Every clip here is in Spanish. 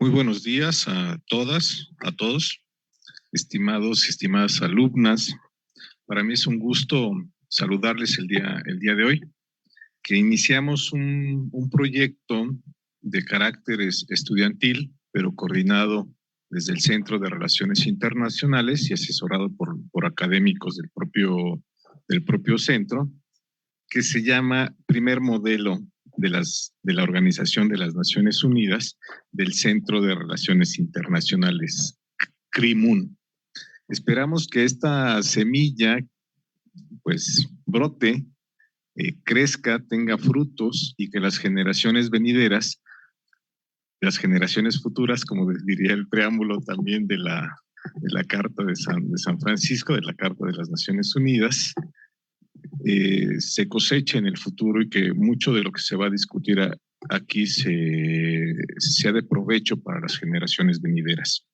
Muy buenos días a todas, a todos, estimados y estimadas alumnas. Para mí es un gusto saludarles el día de hoy, que iniciamos un proyecto de carácter estudiantil, pero coordinado desde el Centro de Relaciones Internacionales y asesorado por académicos del propio centro, que se llama Primer Modelo de la Organización de las Naciones Unidas del Centro de Relaciones Internacionales, CRIMUN. Esperamos que esta semilla pues brote, crezca, tenga frutos y que las generaciones venideras, las generaciones futuras, como diría el preámbulo también de la Carta de San Francisco, de la Carta de las Naciones Unidas, se coseche en el futuro y que mucho de lo que se va a discutir aquí sea de provecho para las generaciones venideras.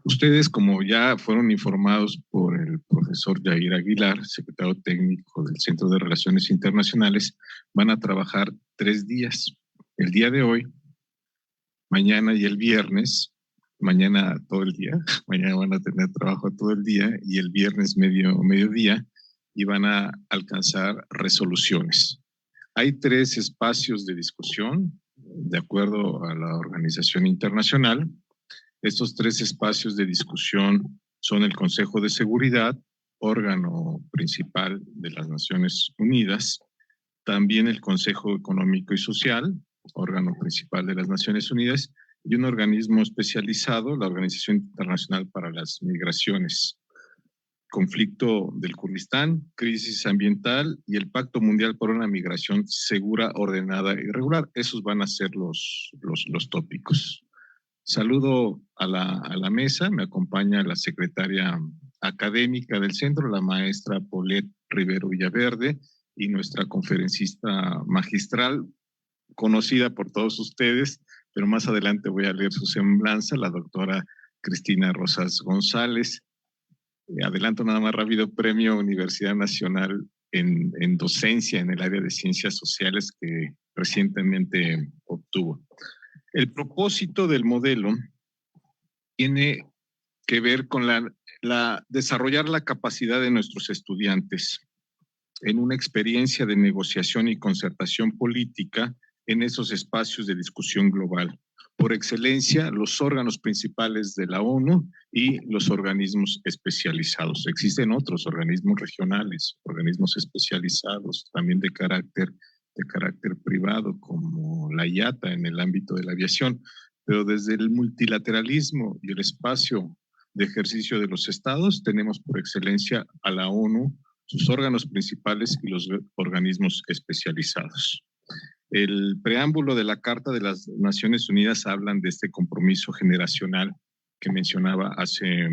Ustedes, como ya fueron informados por el profesor Yair Aguilar, secretario técnico del Centro de Relaciones Internacionales, van a trabajar 3 días. El día de hoy, mañana y el viernes, mañana todo el día, mañana van a tener trabajo todo el día y el viernes mediodía, y van a alcanzar resoluciones. Hay 3 espacios de discusión, de acuerdo a la organización internacional. Estos 3 espacios de discusión son el Consejo de Seguridad, órgano principal de las Naciones Unidas, también el Consejo Económico y Social, órgano principal de las Naciones Unidas, y un organismo especializado, la Organización Internacional para las Migraciones. Conflicto del Kurdistán, crisis ambiental y el Pacto Mundial por una Migración Segura, Ordenada y Regular. Esos van a ser los tópicos. Saludo a la mesa, me acompaña la secretaria académica del centro, la maestra Paulette Rivero Villaverde, y nuestra conferencista magistral, conocida por todos ustedes, pero más adelante voy a leer su semblanza, la doctora Cristina Rosas González. Adelanto nada más rápido, Premio Universidad Nacional en docencia en el área de ciencias sociales que recientemente obtuvo. El propósito del modelo tiene que ver con desarrollar la capacidad de nuestros estudiantes en una experiencia de negociación y concertación política en esos espacios de discusión global. Por excelencia, los órganos principales de la ONU y los organismos especializados. Existen otros organismos regionales, organismos especializados, también de carácter privado, como la IATA en el ámbito de la aviación, pero desde el multilateralismo y el espacio de ejercicio de los estados, tenemos por excelencia a la ONU, sus órganos principales y los organismos especializados. El preámbulo de la Carta de las Naciones Unidas hablan de este compromiso generacional que mencionaba hace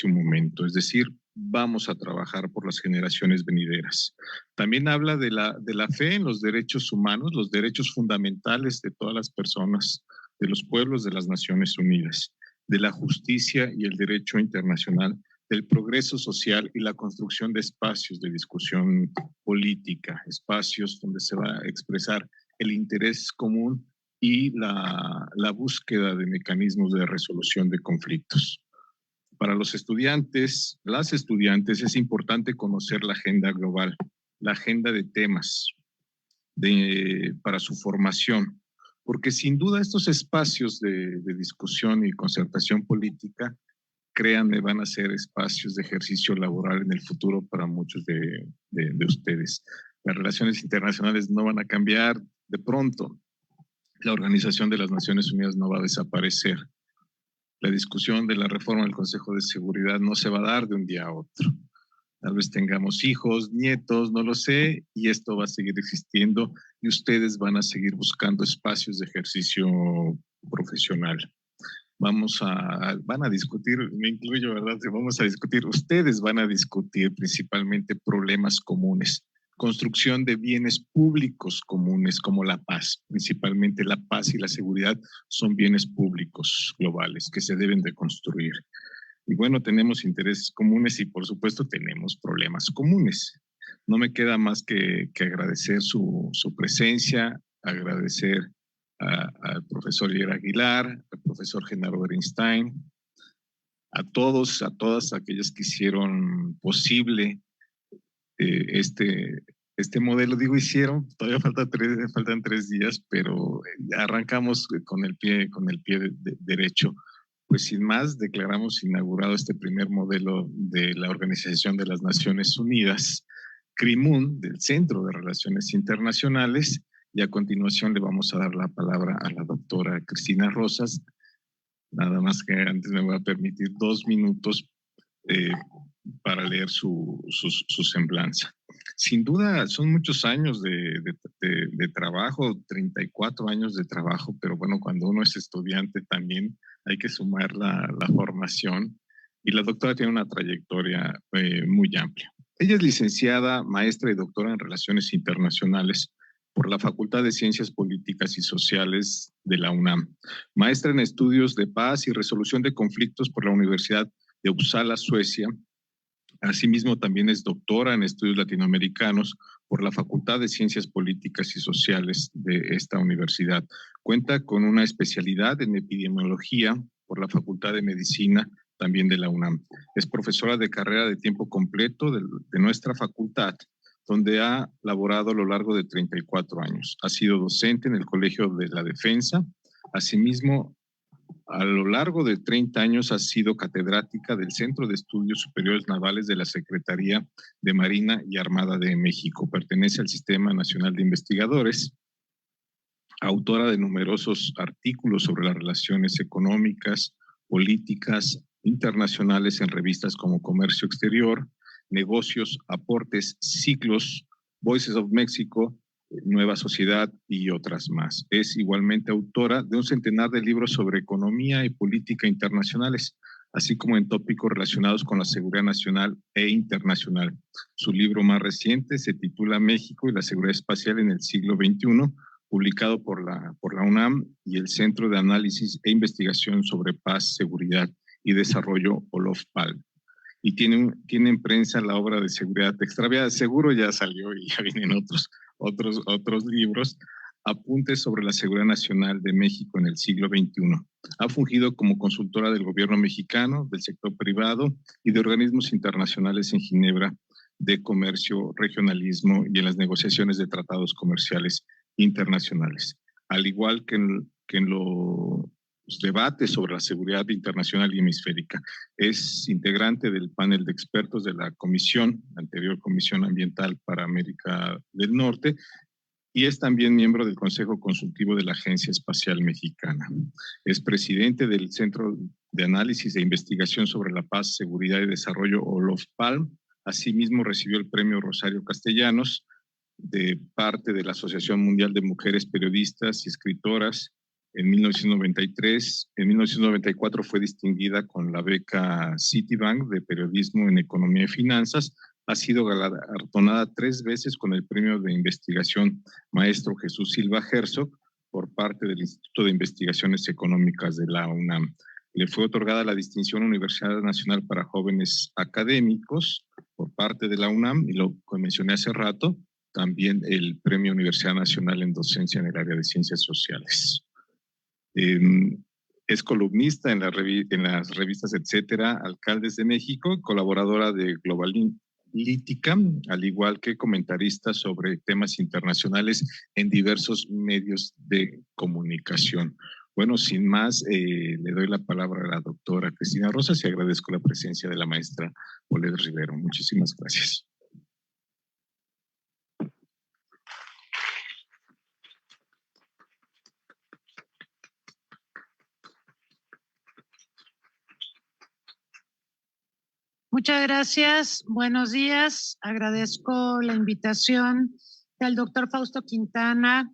un momento, es decir, vamos a trabajar por las generaciones venideras. También habla de la fe en los derechos humanos, los derechos fundamentales de todas las personas, de los pueblos de las Naciones Unidas, de la justicia y el derecho internacional, del progreso social y la construcción de espacios de discusión política, espacios donde se va a expresar el interés común y la búsqueda de mecanismos de resolución de conflictos. Para los estudiantes, las estudiantes, es importante conocer la agenda global, la agenda de temas para su formación, porque sin duda estos espacios de discusión y concertación política, créanme, van a ser espacios de ejercicio laboral en el futuro para muchos de ustedes. Las relaciones internacionales no van a cambiar de pronto. La Organización de las Naciones Unidas no va a desaparecer. La discusión de la reforma del Consejo de Seguridad no se va a dar de un día a otro. Tal vez tengamos hijos, nietos, no lo sé, y esto va a seguir existiendo y ustedes van a seguir buscando espacios de ejercicio profesional. Van a discutir, me incluyo, ¿verdad? Ustedes van a discutir principalmente problemas comunes, construcción de bienes públicos comunes como la paz. Principalmente la paz y la seguridad son bienes públicos globales que se deben de construir. Y bueno, tenemos intereses comunes y por supuesto tenemos problemas comunes. No me queda más que agradecer su presencia, agradecer al profesor Yer Aguilar, al profesor Genaro Bernstein, a todos, a todas aquellas que hicieron posible este modelo. Digo, hicieron, todavía faltan 3 días, pero arrancamos con el pie derecho. Pues sin más, declaramos inaugurado este primer modelo de la Organización de las Naciones Unidas, CRIMUN, del Centro de Relaciones Internacionales, y a continuación le vamos a dar la palabra a la doctora Cristina Rosas. Nada más que antes me voy a permitir 2 minutos para leer su semblanza. Sin duda, son muchos años de trabajo, 34 años de trabajo, pero bueno, cuando uno es estudiante también hay que sumar la formación, y la doctora tiene una trayectoria muy amplia. Ella es licenciada, maestra y doctora en Relaciones Internacionales por la Facultad de Ciencias Políticas y Sociales de la UNAM, maestra en Estudios de Paz y Resolución de Conflictos por la Universidad de Uppsala, Suecia. Asimismo, también es doctora en Estudios Latinoamericanos por la Facultad de Ciencias Políticas y Sociales de esta universidad. Cuenta con una especialidad en epidemiología por la Facultad de Medicina, también de la UNAM. Es profesora de carrera de tiempo completo de nuestra facultad, donde ha laborado a lo largo de 34 años. Ha sido docente en el Colegio de la Defensa. Asimismo, a lo largo de 30 años ha sido catedrática del Centro de Estudios Superiores Navales de la Secretaría de Marina y Armada de México. Pertenece al Sistema Nacional de Investigadores, autora de numerosos artículos sobre las relaciones económicas, políticas internacionales en revistas como Comercio Exterior, Negocios, Aportes, Ciclos, Voices of Mexico, Nueva Sociedad y otras más. Es igualmente autora de un centenar de libros sobre economía y política internacionales, así como en tópicos relacionados con la seguridad nacional e internacional. Su libro más reciente se titula México y la seguridad espacial en el siglo XXI, publicado por la UNAM y el Centro de Análisis e Investigación sobre Paz, Seguridad y Desarrollo, Olof Palme. Y tiene en prensa la obra de Seguridad Extraviada. Seguro ya salió y ya vienen otros libros. Apuntes sobre la seguridad nacional de México en el siglo XXI. Ha fungido como consultora del gobierno mexicano, del sector privado y de organismos internacionales en Ginebra de comercio, regionalismo y en las negociaciones de tratados comerciales internacionales. Al igual que en los debates sobre la seguridad internacional y hemisférica. Es integrante del panel de expertos de la anterior Comisión Ambiental para América del Norte, y es también miembro del Consejo Consultivo de la Agencia Espacial Mexicana. Es presidente del Centro de Análisis e Investigación sobre la Paz, Seguridad y Desarrollo, Olof Palme. Asimismo, recibió el Premio Rosario Castellanos de parte de la Asociación Mundial de Mujeres Periodistas y Escritoras en 1993. En 1994 fue distinguida con la beca Citibank de Periodismo en Economía y Finanzas. Ha sido galardonada 3 veces con el Premio de Investigación Maestro Jesús Silva Herzog por parte del Instituto de Investigaciones Económicas de la UNAM. Le fue otorgada la distinción Universidad Nacional para Jóvenes Académicos por parte de la UNAM, y lo mencioné hace rato, también el Premio Universidad Nacional en Docencia en el área de Ciencias Sociales. Es columnista en las revistas Etcétera, Alcaldes de México, colaboradora de Globalítica, al igual que comentarista sobre temas internacionales en diversos medios de comunicación. Bueno, sin más, le doy la palabra a la doctora Cristina Rosas y agradezco la presencia de la maestra Oled Rivero. Muchísimas gracias. Muchas gracias. Buenos días. Agradezco la invitación del doctor Fausto Quintana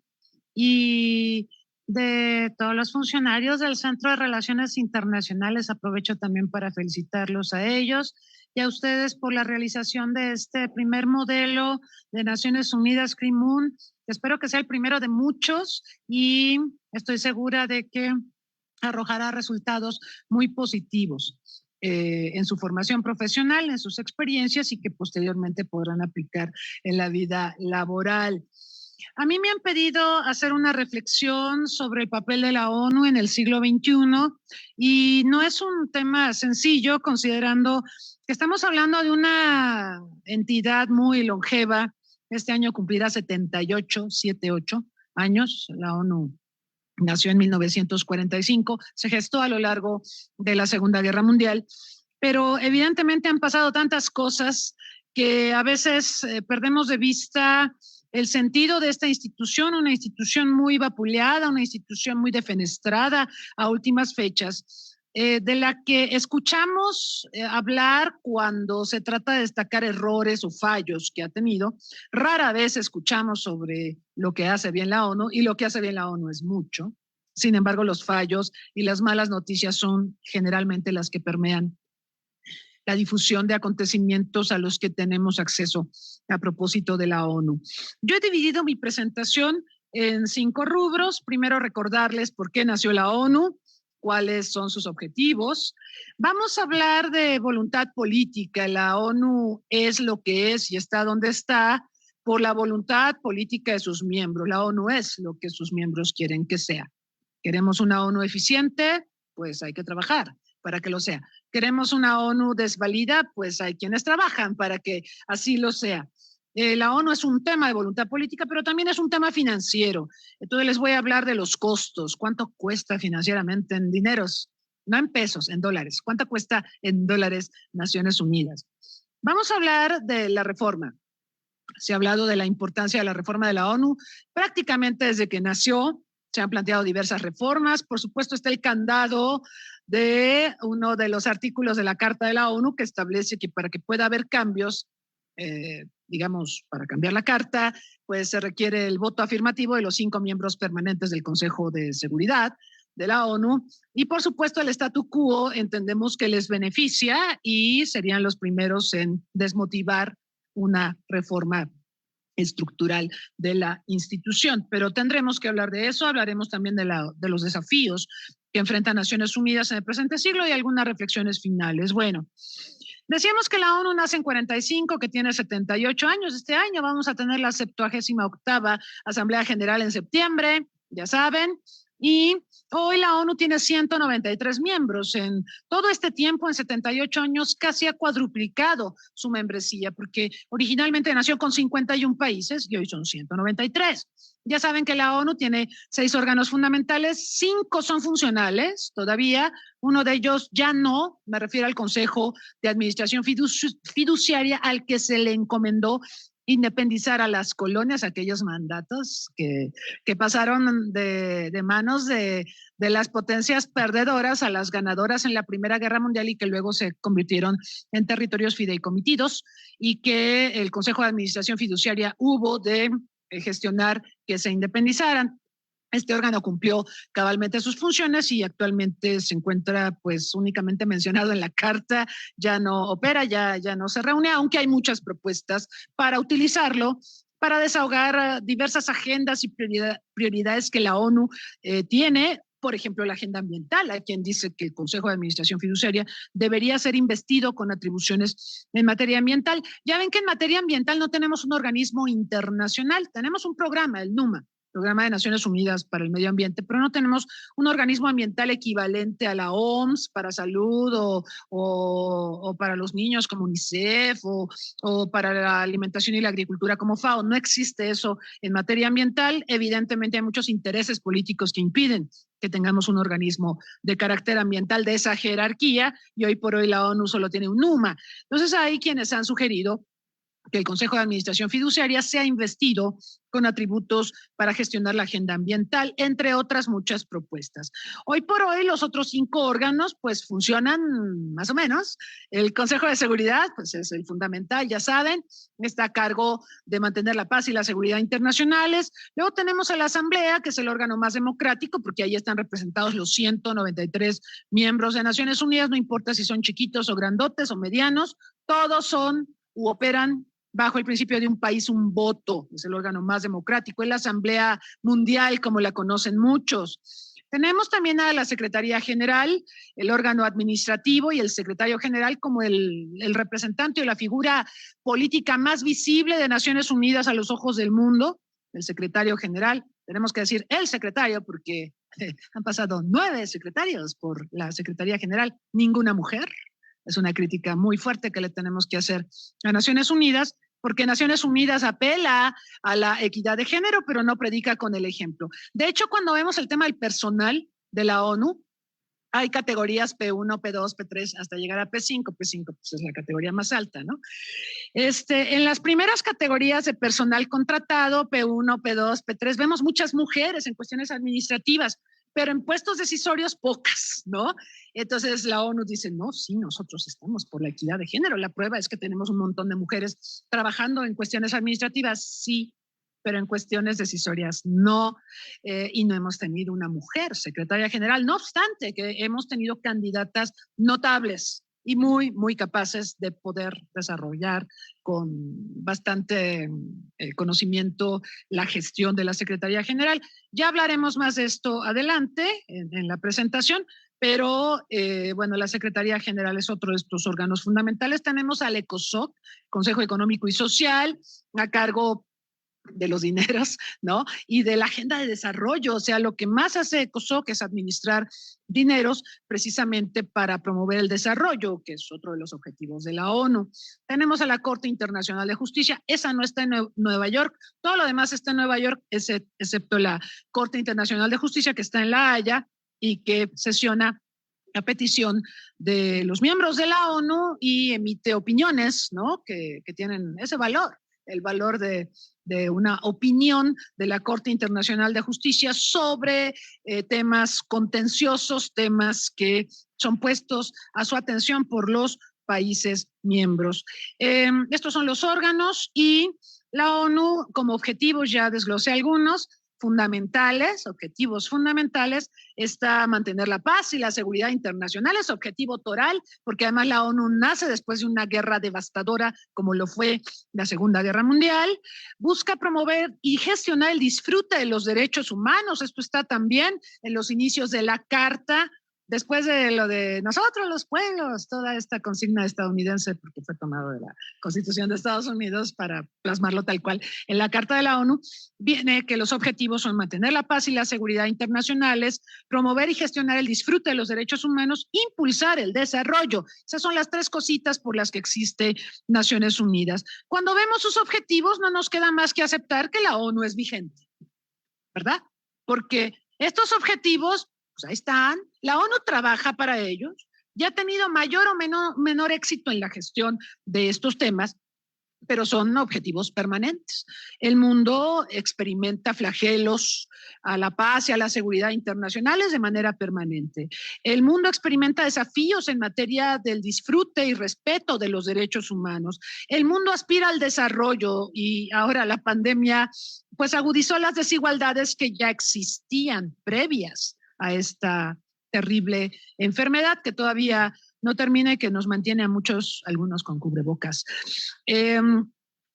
y de todos los funcionarios del Centro de Relaciones Internacionales. Aprovecho también para felicitarlos a ellos y a ustedes por la realización de este primer modelo de Naciones Unidas, CRIMUN. Espero que sea el primero de muchos y estoy segura de que arrojará resultados muy positivos en su formación profesional, en sus experiencias, y que posteriormente podrán aplicar en la vida laboral. A mí me han pedido hacer una reflexión sobre el papel de la ONU en el siglo XXI y no es un tema sencillo considerando que estamos hablando de una entidad muy longeva. Este año cumplirá 78 años. La ONU nació en 1945, se gestó a lo largo de la Segunda Guerra Mundial, pero evidentemente han pasado tantas cosas que a veces perdemos de vista el sentido de esta institución, una institución muy vapuleada, una institución muy defenestrada a últimas fechas, de la que escuchamos hablar cuando se trata de destacar errores o fallos que ha tenido. Rara vez escuchamos sobre lo que hace bien la ONU, y lo que hace bien la ONU es mucho. Sin embargo, los fallos y las malas noticias son generalmente las que permean la difusión de acontecimientos a los que tenemos acceso a propósito de la ONU. Yo he dividido mi presentación en 5 rubros. Primero, recordarles por qué nació la ONU, cuáles son sus objetivos. Vamos a hablar de voluntad política. La ONU es lo que es y está donde está por la voluntad política de sus miembros. La ONU es lo que sus miembros quieren que sea. ¿Queremos una ONU eficiente? Pues hay que trabajar para que lo sea. ¿Queremos una ONU desvalida? Pues hay quienes trabajan para que así lo sea. La ONU es un tema de voluntad política, pero también es un tema financiero. Entonces les voy a hablar de los costos. ¿Cuánto cuesta financieramente en dineros? No en pesos, en dólares. ¿Cuánto cuesta en dólares Naciones Unidas? Vamos a hablar de la reforma. Se ha hablado de la importancia de la reforma de la ONU prácticamente desde que nació. Se han planteado diversas reformas. Por supuesto, está el candado de uno de los artículos de la Carta de la ONU que establece que para que pueda haber cambios, digamos, para cambiar la Carta, pues se requiere el voto afirmativo de los 5 miembros permanentes del Consejo de Seguridad de la ONU. Y por supuesto, el statu quo entendemos que les beneficia y serían los primeros en desmotivar una reforma estructural de la institución. Pero tendremos que hablar de eso. Hablaremos también de los desafíos que enfrenta Naciones Unidas en el presente siglo y algunas reflexiones finales. Bueno, decíamos que la ONU nace en 45, que tiene 78 años. Este año vamos a tener la 78ª Asamblea General en septiembre, ya saben. Y hoy la ONU tiene 193 miembros. En todo este tiempo, en 78 años, casi ha cuadruplicado su membresía, porque originalmente nació con 51 países y hoy son 193. Ya saben que la ONU tiene 6 órganos fundamentales, 5 son funcionales todavía, uno de ellos ya no, me refiero al Consejo de Administración Fiduciaria, al que se le encomendó independizar a las colonias, aquellos mandatos que pasaron de manos de las potencias perdedoras a las ganadoras en la Primera Guerra Mundial y que luego se convirtieron en territorios fideicomitidos, y que el Consejo de Administración Fiduciaria hubo de gestionar que se independizaran. Este órgano cumplió cabalmente sus funciones y actualmente se encuentra pues únicamente mencionado en la Carta, ya no opera, ya no se reúne, aunque hay muchas propuestas para utilizarlo para desahogar diversas agendas y prioridades que la ONU tiene. Por ejemplo, la agenda ambiental. Hay quien dice que el Consejo de Administración Fiduciaria debería ser investido con atribuciones en materia ambiental. Ya ven que en materia ambiental no tenemos un organismo internacional, tenemos un programa, el NUMA, Programa de Naciones Unidas para el Medio Ambiente, pero no tenemos un organismo ambiental equivalente a la OMS para salud o para los niños como UNICEF o para la alimentación y la agricultura como FAO. No existe eso en materia ambiental. Evidentemente hay muchos intereses políticos que impiden que tengamos un organismo de carácter ambiental de esa jerarquía, y hoy por hoy la ONU solo tiene un NUMA. Entonces hay quienes han sugerido que el Consejo de Administración Fiduciaria sea investido con atributos para gestionar la agenda ambiental, entre otras muchas propuestas. Hoy por hoy los otros 5 órganos pues funcionan más o menos. El Consejo de Seguridad pues es el fundamental, ya saben, está a cargo de mantener la paz y la seguridad internacionales. Luego tenemos a la Asamblea, que es el órgano más democrático, porque ahí están representados los 193 miembros de Naciones Unidas, no importa si son chiquitos o grandotes o medianos, todos son u operan bajo el principio de un país, un voto. Es el órgano más democrático. Es la Asamblea Mundial, como la conocen muchos. Tenemos también a la Secretaría General, el órgano administrativo, y el secretario general como el representante o la figura política más visible de Naciones Unidas a los ojos del mundo. el secretario general, tenemos que decir el secretario porque han pasado 9 secretarios por la Secretaría General, ninguna mujer. Es una crítica muy fuerte que le tenemos que hacer a Naciones Unidas, porque Naciones Unidas apela a la equidad de género, pero no predica con el ejemplo. De hecho, cuando vemos el tema del personal de la ONU, hay categorías P1, P2, P3, hasta llegar a P5. P5 pues, es la categoría más alta, ¿no? En las primeras categorías de personal contratado, P1, P2, P3, vemos muchas mujeres en cuestiones administrativas, pero en puestos decisorios pocas, ¿no? Entonces la ONU dice, no, sí, nosotros estamos por la equidad de género. La prueba es que tenemos un montón de mujeres trabajando en cuestiones administrativas, sí, pero en cuestiones decisorias no, y no hemos tenido una mujer secretaria general, no obstante que hemos tenido candidatas notables y muy, muy capaces de poder desarrollar con bastante conocimiento la gestión de la Secretaría General. Ya hablaremos más de esto adelante en la presentación, pero bueno, la Secretaría General es otro de estos órganos fundamentales. Tenemos al ECOSOC, Consejo Económico y Social, a cargo de los dineros, ¿no? Y de la agenda de desarrollo, o sea, lo que más hace ECOSOC es administrar dineros precisamente para promover el desarrollo, que es otro de los objetivos de la ONU. Tenemos a la Corte Internacional de Justicia, esa no está en Nueva York, todo lo demás está en Nueva York, excepto la Corte Internacional de Justicia que está en La Haya y que sesiona a petición de los miembros de la ONU y emite opiniones, ¿no? Que tienen ese valor, el valor de una opinión de la Corte Internacional de Justicia sobre temas contenciosos, temas que son puestos a su atención por los países miembros. Estos son los órganos y la ONU, como objetivos, ya desglosé algunos, fundamentales, objetivos fundamentales, está mantener la paz y la seguridad internacional, es objetivo toral, porque además la ONU nace después de una guerra devastadora como lo fue la Segunda Guerra Mundial, busca promover y gestionar el disfrute de los derechos humanos, esto está también en los inicios de la Carta, después de lo de nosotros los pueblos, toda esta consigna estadounidense, porque fue tomado de la Constitución de Estados Unidos para plasmarlo tal cual en la Carta de la ONU, viene que los objetivos son mantener la paz y la seguridad internacionales, promover y gestionar el disfrute de los derechos humanos, impulsar el desarrollo. Esas son las 3 cositas por las que existe Naciones Unidas. Cuando vemos sus objetivos, no nos queda más que aceptar que la ONU es vigente, ¿verdad? Porque estos objetivos, pues ahí están, la ONU trabaja para ellos, ya ha tenido mayor o menor éxito en la gestión de estos temas, pero son objetivos permanentes. El mundo experimenta flagelos a la paz y a la seguridad internacionales de manera permanente. El mundo experimenta desafíos en materia del disfrute y respeto de los derechos humanos. El mundo aspira al desarrollo y ahora la pandemia pues agudizó las desigualdades que ya existían previas a esta terrible enfermedad que todavía no termina y que nos mantiene a algunos con cubrebocas.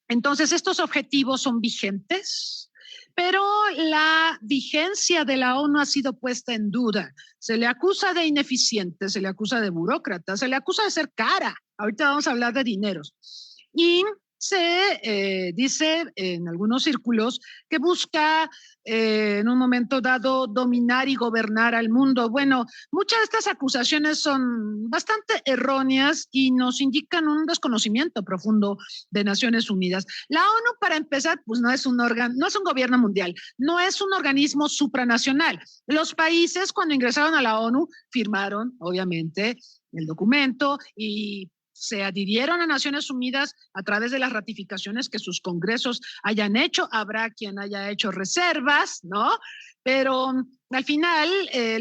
Entonces, estos objetivos son vigentes, pero la vigencia de la ONU ha sido puesta en duda. Se le acusa de ineficiente, se le acusa de burócrata, se le acusa de ser cara. Ahorita vamos a hablar de dineros. Y se dice en algunos círculos que busca en un momento dado dominar y gobernar al mundo. Bueno, muchas de estas acusaciones son bastante erróneas y nos indican un desconocimiento profundo de Naciones Unidas. La ONU, para empezar, pues no es un órgano, no es un gobierno mundial, no es un organismo supranacional. Los países cuando ingresaron a la ONU firmaron, obviamente, el documento y se adhirieron a Naciones Unidas a través de las ratificaciones que sus congresos hayan hecho. Habrá quien haya hecho reservas, ¿no? Pero al final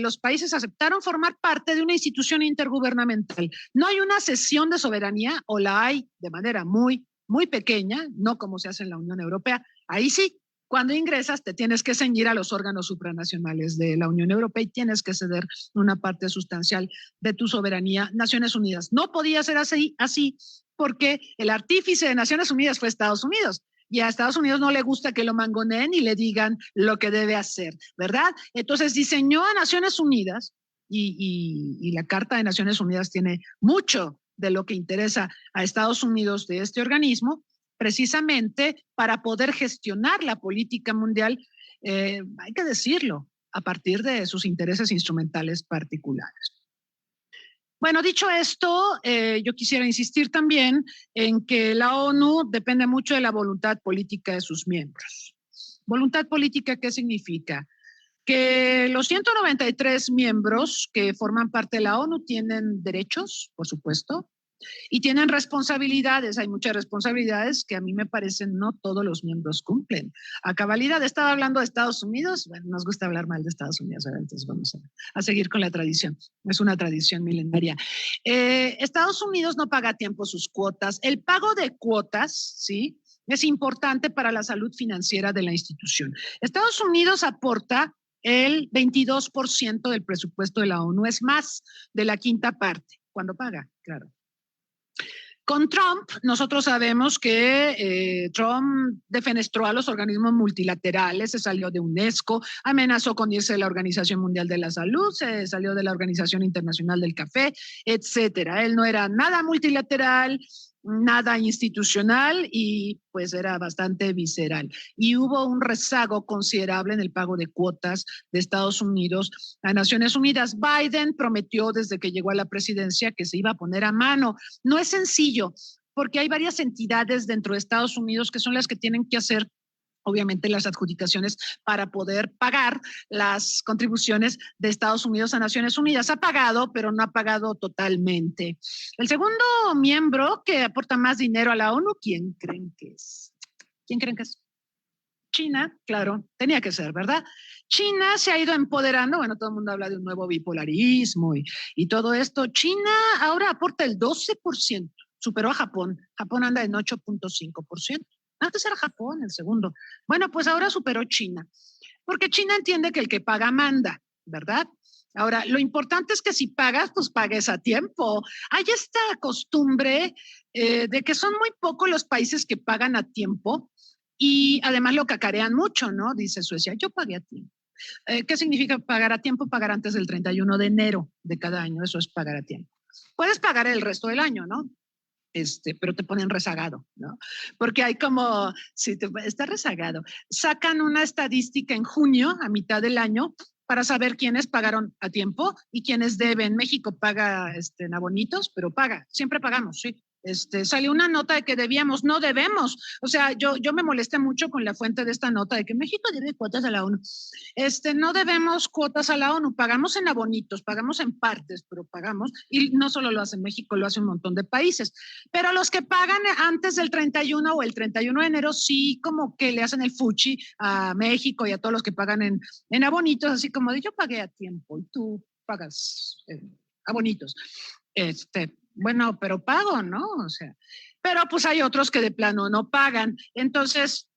los países aceptaron formar parte de una institución intergubernamental. No hay una cesión de soberanía, o la hay de manera muy, muy pequeña, no como se hace en la Unión Europea. Ahí sí, cuando ingresas te tienes que ceñir a los órganos supranacionales de la Unión Europea y tienes que ceder una parte sustancial de tu soberanía. Naciones Unidas no podía ser así porque el artífice de Naciones Unidas fue Estados Unidos. Y a Estados Unidos no le gusta que lo mangoneen y le digan lo que debe hacer, ¿verdad? Entonces diseñó a Naciones Unidas y la Carta de Naciones Unidas tiene mucho de lo que interesa a Estados Unidos de este organismo, precisamente para poder gestionar la política mundial, hay que decirlo, a partir de sus intereses instrumentales particulares. Bueno, dicho esto, yo quisiera insistir también en que la ONU depende mucho de la voluntad política de sus miembros. ¿Voluntad política qué significa? Que los 193 miembros que forman parte de la ONU tienen derechos, por supuesto, y tienen responsabilidades. Hay muchas responsabilidades que a mí me parecen no todos los miembros cumplen. A cabalidad, estaba hablando de Estados Unidos. Bueno, nos gusta hablar mal de Estados Unidos, entonces vamos a seguir con la tradición. Es una tradición milenaria. Estados Unidos no paga a tiempo sus cuotas. El pago de cuotas, ¿sí?, es importante para la salud financiera de la institución. Estados Unidos aporta el 22% del presupuesto de la ONU, es más de la quinta parte, cuando paga, claro. Con Trump, nosotros sabemos que Trump defenestró a los organismos multilaterales, se salió de UNESCO, amenazó con irse de la Organización Mundial de la Salud, se salió de la Organización Internacional del Café, etcétera. Él no era nada multilateral, nada institucional y pues era bastante visceral. Y hubo un rezago considerable en el pago de cuotas de Estados Unidos a Naciones Unidas. Biden prometió desde que llegó a la presidencia que se iba a poner a mano. No es sencillo, porque hay varias entidades dentro de Estados Unidos que son las que tienen que hacer obviamente las adjudicaciones para poder pagar las contribuciones de Estados Unidos a Naciones Unidas. Ha pagado, pero no ha pagado totalmente. El segundo miembro que aporta más dinero a la ONU, ¿quién creen que es? ¿Quién creen que es? China, claro, tenía que ser, ¿verdad? China se ha ido empoderando, bueno, todo el mundo habla de un nuevo bipolarismo y todo esto. China ahora aporta el 12%, superó a Japón. Japón anda en 8.5%. Antes era Japón el segundo. Bueno, pues ahora superó China, porque China entiende que el que paga manda, ¿verdad? Ahora, lo importante es que si pagas, pues pagues a tiempo. Hay esta costumbre de que son muy pocos los países que pagan a tiempo y además lo cacarean mucho, ¿no? Dice Suecia, yo pagué a tiempo. ¿Qué significa pagar a tiempo? Pagar antes del 31 de enero de cada año, eso es pagar a tiempo. Puedes pagar el resto del año, ¿no? Pero te ponen rezagado, ¿no? Porque hay como, si está rezagado, sacan una estadística en junio, a mitad del año, para saber quiénes pagaron a tiempo y quiénes deben. México paga en abonitos, pero paga, siempre pagamos, sí. Salió una nota de que debíamos, no debemos. O sea, yo me molesté mucho con la fuente de esta nota de que México debe cuotas a la ONU. No debemos cuotas a la ONU, pagamos en abonitos, pagamos en partes, pero pagamos, y no solo lo hace México, lo hace un montón de países. Pero los que pagan antes del 31 o el 31 de enero, sí como que le hacen el fuchi a México y a todos los que pagan en abonitos, así como de yo pagué a tiempo y tú pagas abonitos. Bueno, pero pago, ¿no? O sea, pero pues hay otros que de plano no pagan. Entonces,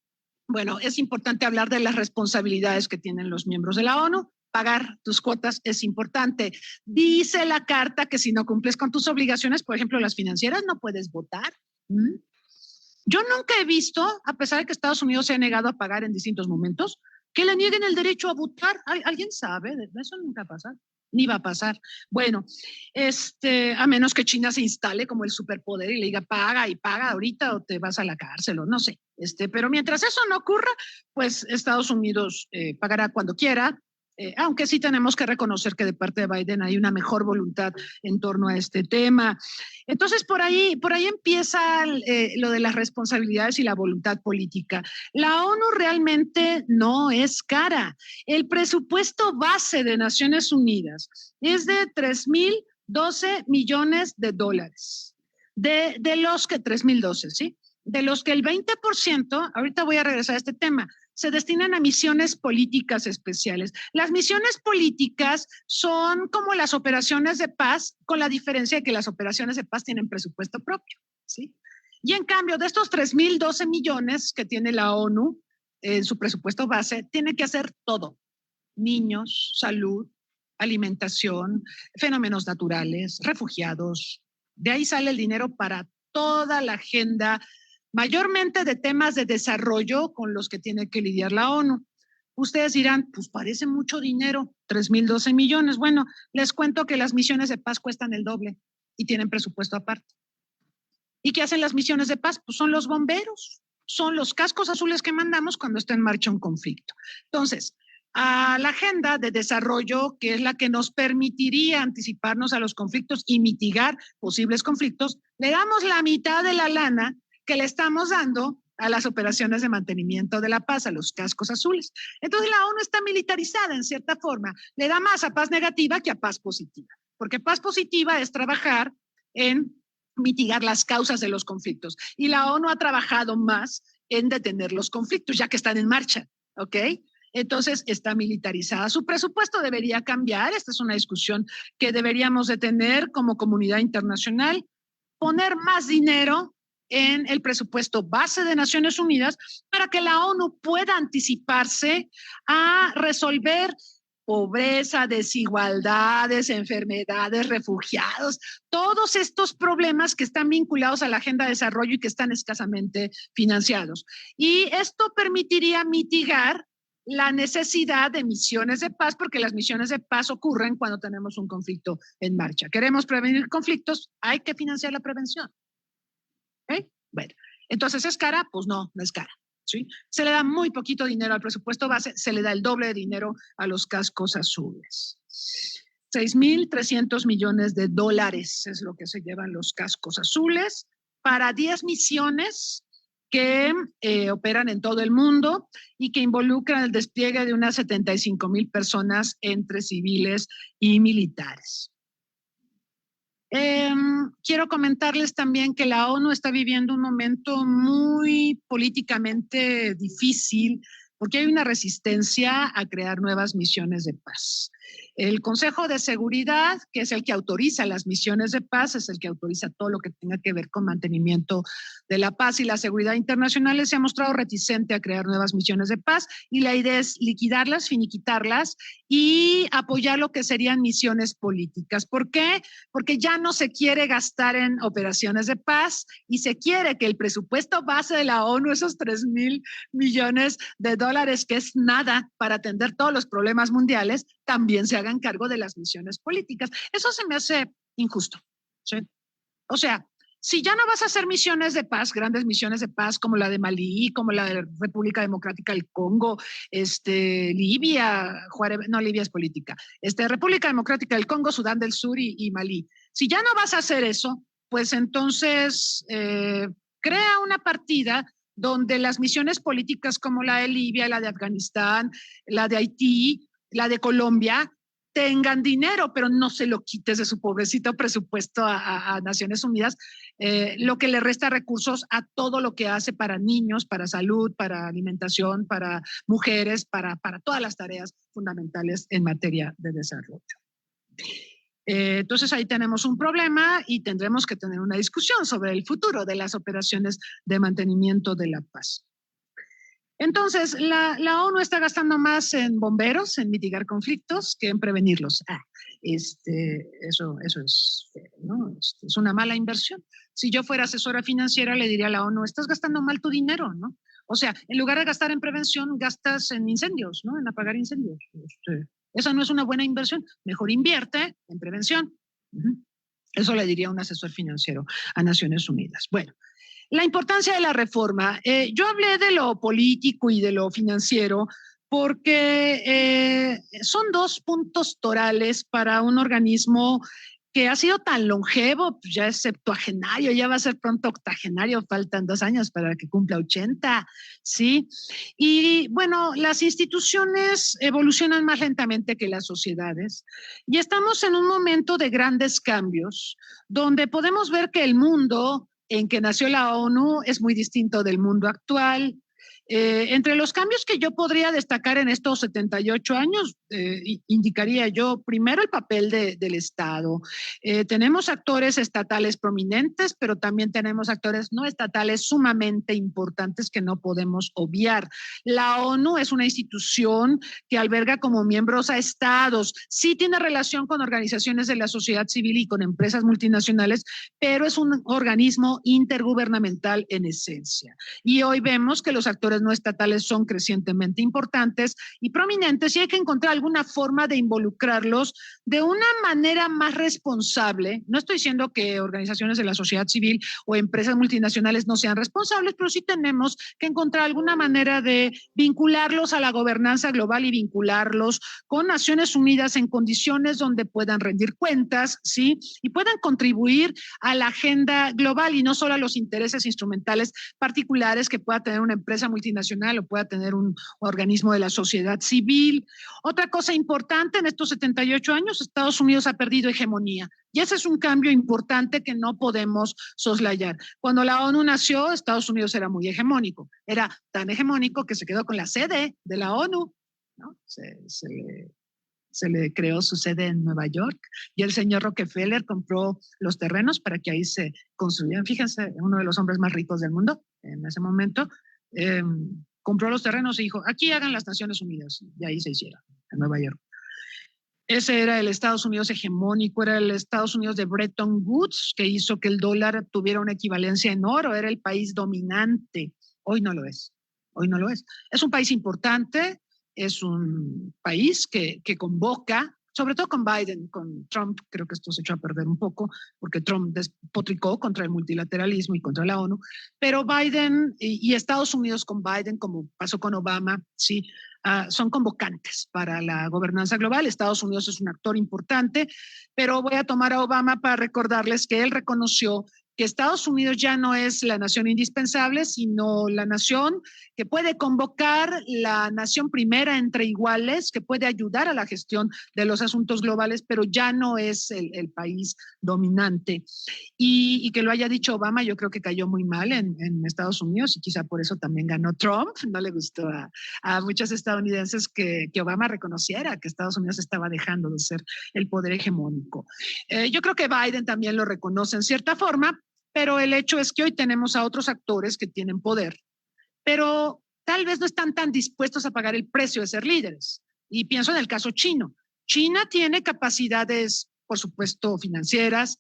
bueno, es importante hablar de las responsabilidades que tienen los miembros de la ONU. Pagar tus cuotas es importante. Dice la carta que si no cumples con tus obligaciones, por ejemplo, las financieras, no puedes votar. Yo nunca he visto, a pesar de que Estados Unidos se ha negado a pagar en distintos momentos, que le nieguen el derecho a votar. ¿Alguien sabe? Eso nunca pasa. Ni va a pasar. Bueno, a menos que China se instale como el superpoder y le diga paga y paga ahorita o te vas a la cárcel o no sé. Pero mientras eso no ocurra, pues Estados Unidos pagará cuando quiera, aunque sí tenemos que reconocer que de parte de Biden hay una mejor voluntad en torno a este tema. Entonces, por ahí empieza lo de las responsabilidades y la voluntad política. La ONU realmente no es cara. El presupuesto base de Naciones Unidas es de 3.012 millones de dólares. De los que 3.012, ¿sí? De los que el 20%, ahorita voy a regresar a este tema, se destinan a misiones políticas especiales. Las misiones políticas son como las operaciones de paz, con la diferencia de que las operaciones de paz tienen presupuesto propio, ¿sí? Y en cambio, de estos 3.012 millones que tiene la ONU en su presupuesto base, tiene que hacer todo. Niños, salud, alimentación, fenómenos naturales, refugiados. De ahí sale el dinero para toda la agenda, mayormente de temas de desarrollo con los que tiene que lidiar la ONU. Ustedes dirán, pues parece mucho dinero, 3.012 millones. Bueno, les cuento que las misiones de paz cuestan el doble y tienen presupuesto aparte. ¿Y qué hacen las misiones de paz? Pues son los bomberos, son los cascos azules que mandamos cuando está en marcha un conflicto. Entonces, a la agenda de desarrollo, que es la que nos permitiría anticiparnos a los conflictos y mitigar posibles conflictos, le damos la mitad de la lana que le estamos dando a las operaciones de mantenimiento de la paz, a los cascos azules. Entonces la ONU está militarizada en cierta forma, le da más a paz negativa que a paz positiva, porque paz positiva es trabajar en mitigar las causas de los conflictos, y la ONU ha trabajado más en detener los conflictos, ya que están en marcha, ¿ok? Entonces está militarizada. Su presupuesto debería cambiar, esta es una discusión que deberíamos de tener como comunidad internacional, poner más dinero en el presupuesto base de Naciones Unidas para que la ONU pueda anticiparse a resolver pobreza, desigualdades, enfermedades, refugiados, todos estos problemas que están vinculados a la agenda de desarrollo y que están escasamente financiados. Y esto permitiría mitigar la necesidad de misiones de paz, porque las misiones de paz ocurren cuando tenemos un conflicto en marcha. Queremos prevenir conflictos, hay que financiar la prevención. ¿Okay? Bueno, entonces, ¿es cara? Pues no, no es cara. ¿Sí? Se le da muy poquito dinero al presupuesto base, se le da el doble de dinero a los cascos azules. 6.300 millones de dólares es lo que se llevan los cascos azules para 10 misiones que operan en todo el mundo y que involucran el despliegue de unas 75,000 personas entre civiles y militares. Quiero comentarles también que la ONU está viviendo un momento muy políticamente difícil porque hay una resistencia a crear nuevas misiones de paz. El Consejo de Seguridad, que es el que autoriza las misiones de paz, es el que autoriza todo lo que tenga que ver con mantenimiento de la paz y la seguridad internacionales, se ha mostrado reticente a crear nuevas misiones de paz y la idea es liquidarlas, finiquitarlas y apoyar lo que serían misiones políticas. ¿Por qué? Porque ya no se quiere gastar en operaciones de paz y se quiere que el presupuesto base de la ONU, esos 3,000 millones de dólares, que es nada para atender todos los problemas mundiales, también se hagan cargo de las misiones políticas. Eso se me hace injusto, ¿sí? O sea, si ya no vas a hacer misiones de paz, grandes misiones de paz como la de Malí, como la de República Democrática del Congo, Libia, no, Libia es política, República Democrática del Congo, Sudán del Sur y Malí. Si ya no vas a hacer eso, pues entonces crea una partida donde las misiones políticas como la de Libia, la de Afganistán, la de Haití, la de Colombia, tengan dinero, pero no se lo quites de su pobrecito presupuesto a Naciones Unidas, lo que le resta recursos a todo lo que hace para niños, para salud, para alimentación, para mujeres, para todas las tareas fundamentales en materia de desarrollo. Entonces ahí tenemos un problema y tendremos que tener una discusión sobre el futuro de las operaciones de mantenimiento de la paz. Entonces, la ONU está gastando más en bomberos, en mitigar conflictos, que en prevenirlos. Eso es, ¿no? Es una mala inversión. Si yo fuera asesora financiera, le diría a la ONU, estás gastando mal tu dinero, ¿no? O sea, en lugar de gastar en prevención, gastas en incendios, ¿no? En apagar incendios. Esa no es una buena inversión. Mejor invierte en prevención. Eso le diría a un asesor financiero a Naciones Unidas. Bueno. La importancia de la reforma. Yo hablé de lo político y de lo financiero porque son dos puntos torales para un organismo que ha sido tan longevo, ya es septuagenario, ya va a ser pronto octogenario, faltan 2 años para que cumpla 80, ¿sí? Y bueno, las instituciones evolucionan más lentamente que las sociedades y estamos en un momento de grandes cambios donde podemos ver que el mundo en que nació la ONU es muy distinto del mundo actual. Entre los cambios que yo podría destacar en estos 78 años, indicaría yo primero el papel del Estado. Tenemos actores estatales prominentes, pero también tenemos actores no estatales sumamente importantes que no podemos obviar. La ONU es una institución que alberga como miembros a estados, sí tiene relación con organizaciones de la sociedad civil y con empresas multinacionales, pero es un organismo intergubernamental en esencia. Y hoy vemos que los actores actores no estatales son crecientemente importantes y prominentes y hay que encontrar alguna forma de involucrarlos de una manera más responsable. No estoy diciendo que organizaciones de la sociedad civil o empresas multinacionales no sean responsables, pero sí tenemos que encontrar alguna manera de vincularlos a la gobernanza global y vincularlos con Naciones Unidas en condiciones donde puedan rendir cuentas, ¿sí? Y puedan contribuir a la agenda global y no solo a los intereses instrumentales particulares que pueda tener una empresa multinacional o pueda tener un organismo de la sociedad civil. Otra cosa importante, en estos 78 años, Estados Unidos ha perdido hegemonía. Y ese es un cambio importante que no podemos soslayar. Cuando la ONU nació, Estados Unidos era muy hegemónico. Era tan hegemónico que se quedó con la sede de la ONU, ¿no? Se le creó su sede en Nueva York y el señor Rockefeller compró los terrenos para que ahí se construyeran. Fíjense, uno de los hombres más ricos del mundo en ese momento compró los terrenos y dijo, aquí hagan las Naciones Unidas. Y ahí se hicieron, en Nueva York. Ese era el Estados Unidos hegemónico, era el Estados Unidos de Bretton Woods, que hizo que el dólar tuviera una equivalencia en oro, era el país dominante. Hoy no lo es, hoy no lo es. Es un país importante, es un país que convoca, sobre todo con Biden, con Trump, creo que esto se echó a perder un poco, porque Trump despotricó contra el multilateralismo y contra la ONU, pero Biden y Estados Unidos con Biden, como pasó con Obama, sí, son convocantes para la gobernanza global. Estados Unidos es un actor importante, pero voy a tomar a Obama para recordarles que él reconoció que Estados Unidos ya no es la nación indispensable, sino la nación que puede convocar, la nación primera entre iguales, que puede ayudar a la gestión de los asuntos globales, pero ya no es el país dominante. Y que lo haya dicho Obama, yo creo que cayó muy mal en Estados Unidos y quizá por eso también ganó Trump. No le gustó a muchos estadounidenses que Obama reconociera que Estados Unidos estaba dejando de ser el poder hegemónico. Yo creo que Biden también lo reconoce en cierta forma, pero el hecho es que hoy tenemos a otros actores que tienen poder, pero tal vez no están tan dispuestos a pagar el precio de ser líderes. Y pienso en el caso chino. China tiene capacidades, por supuesto, financieras,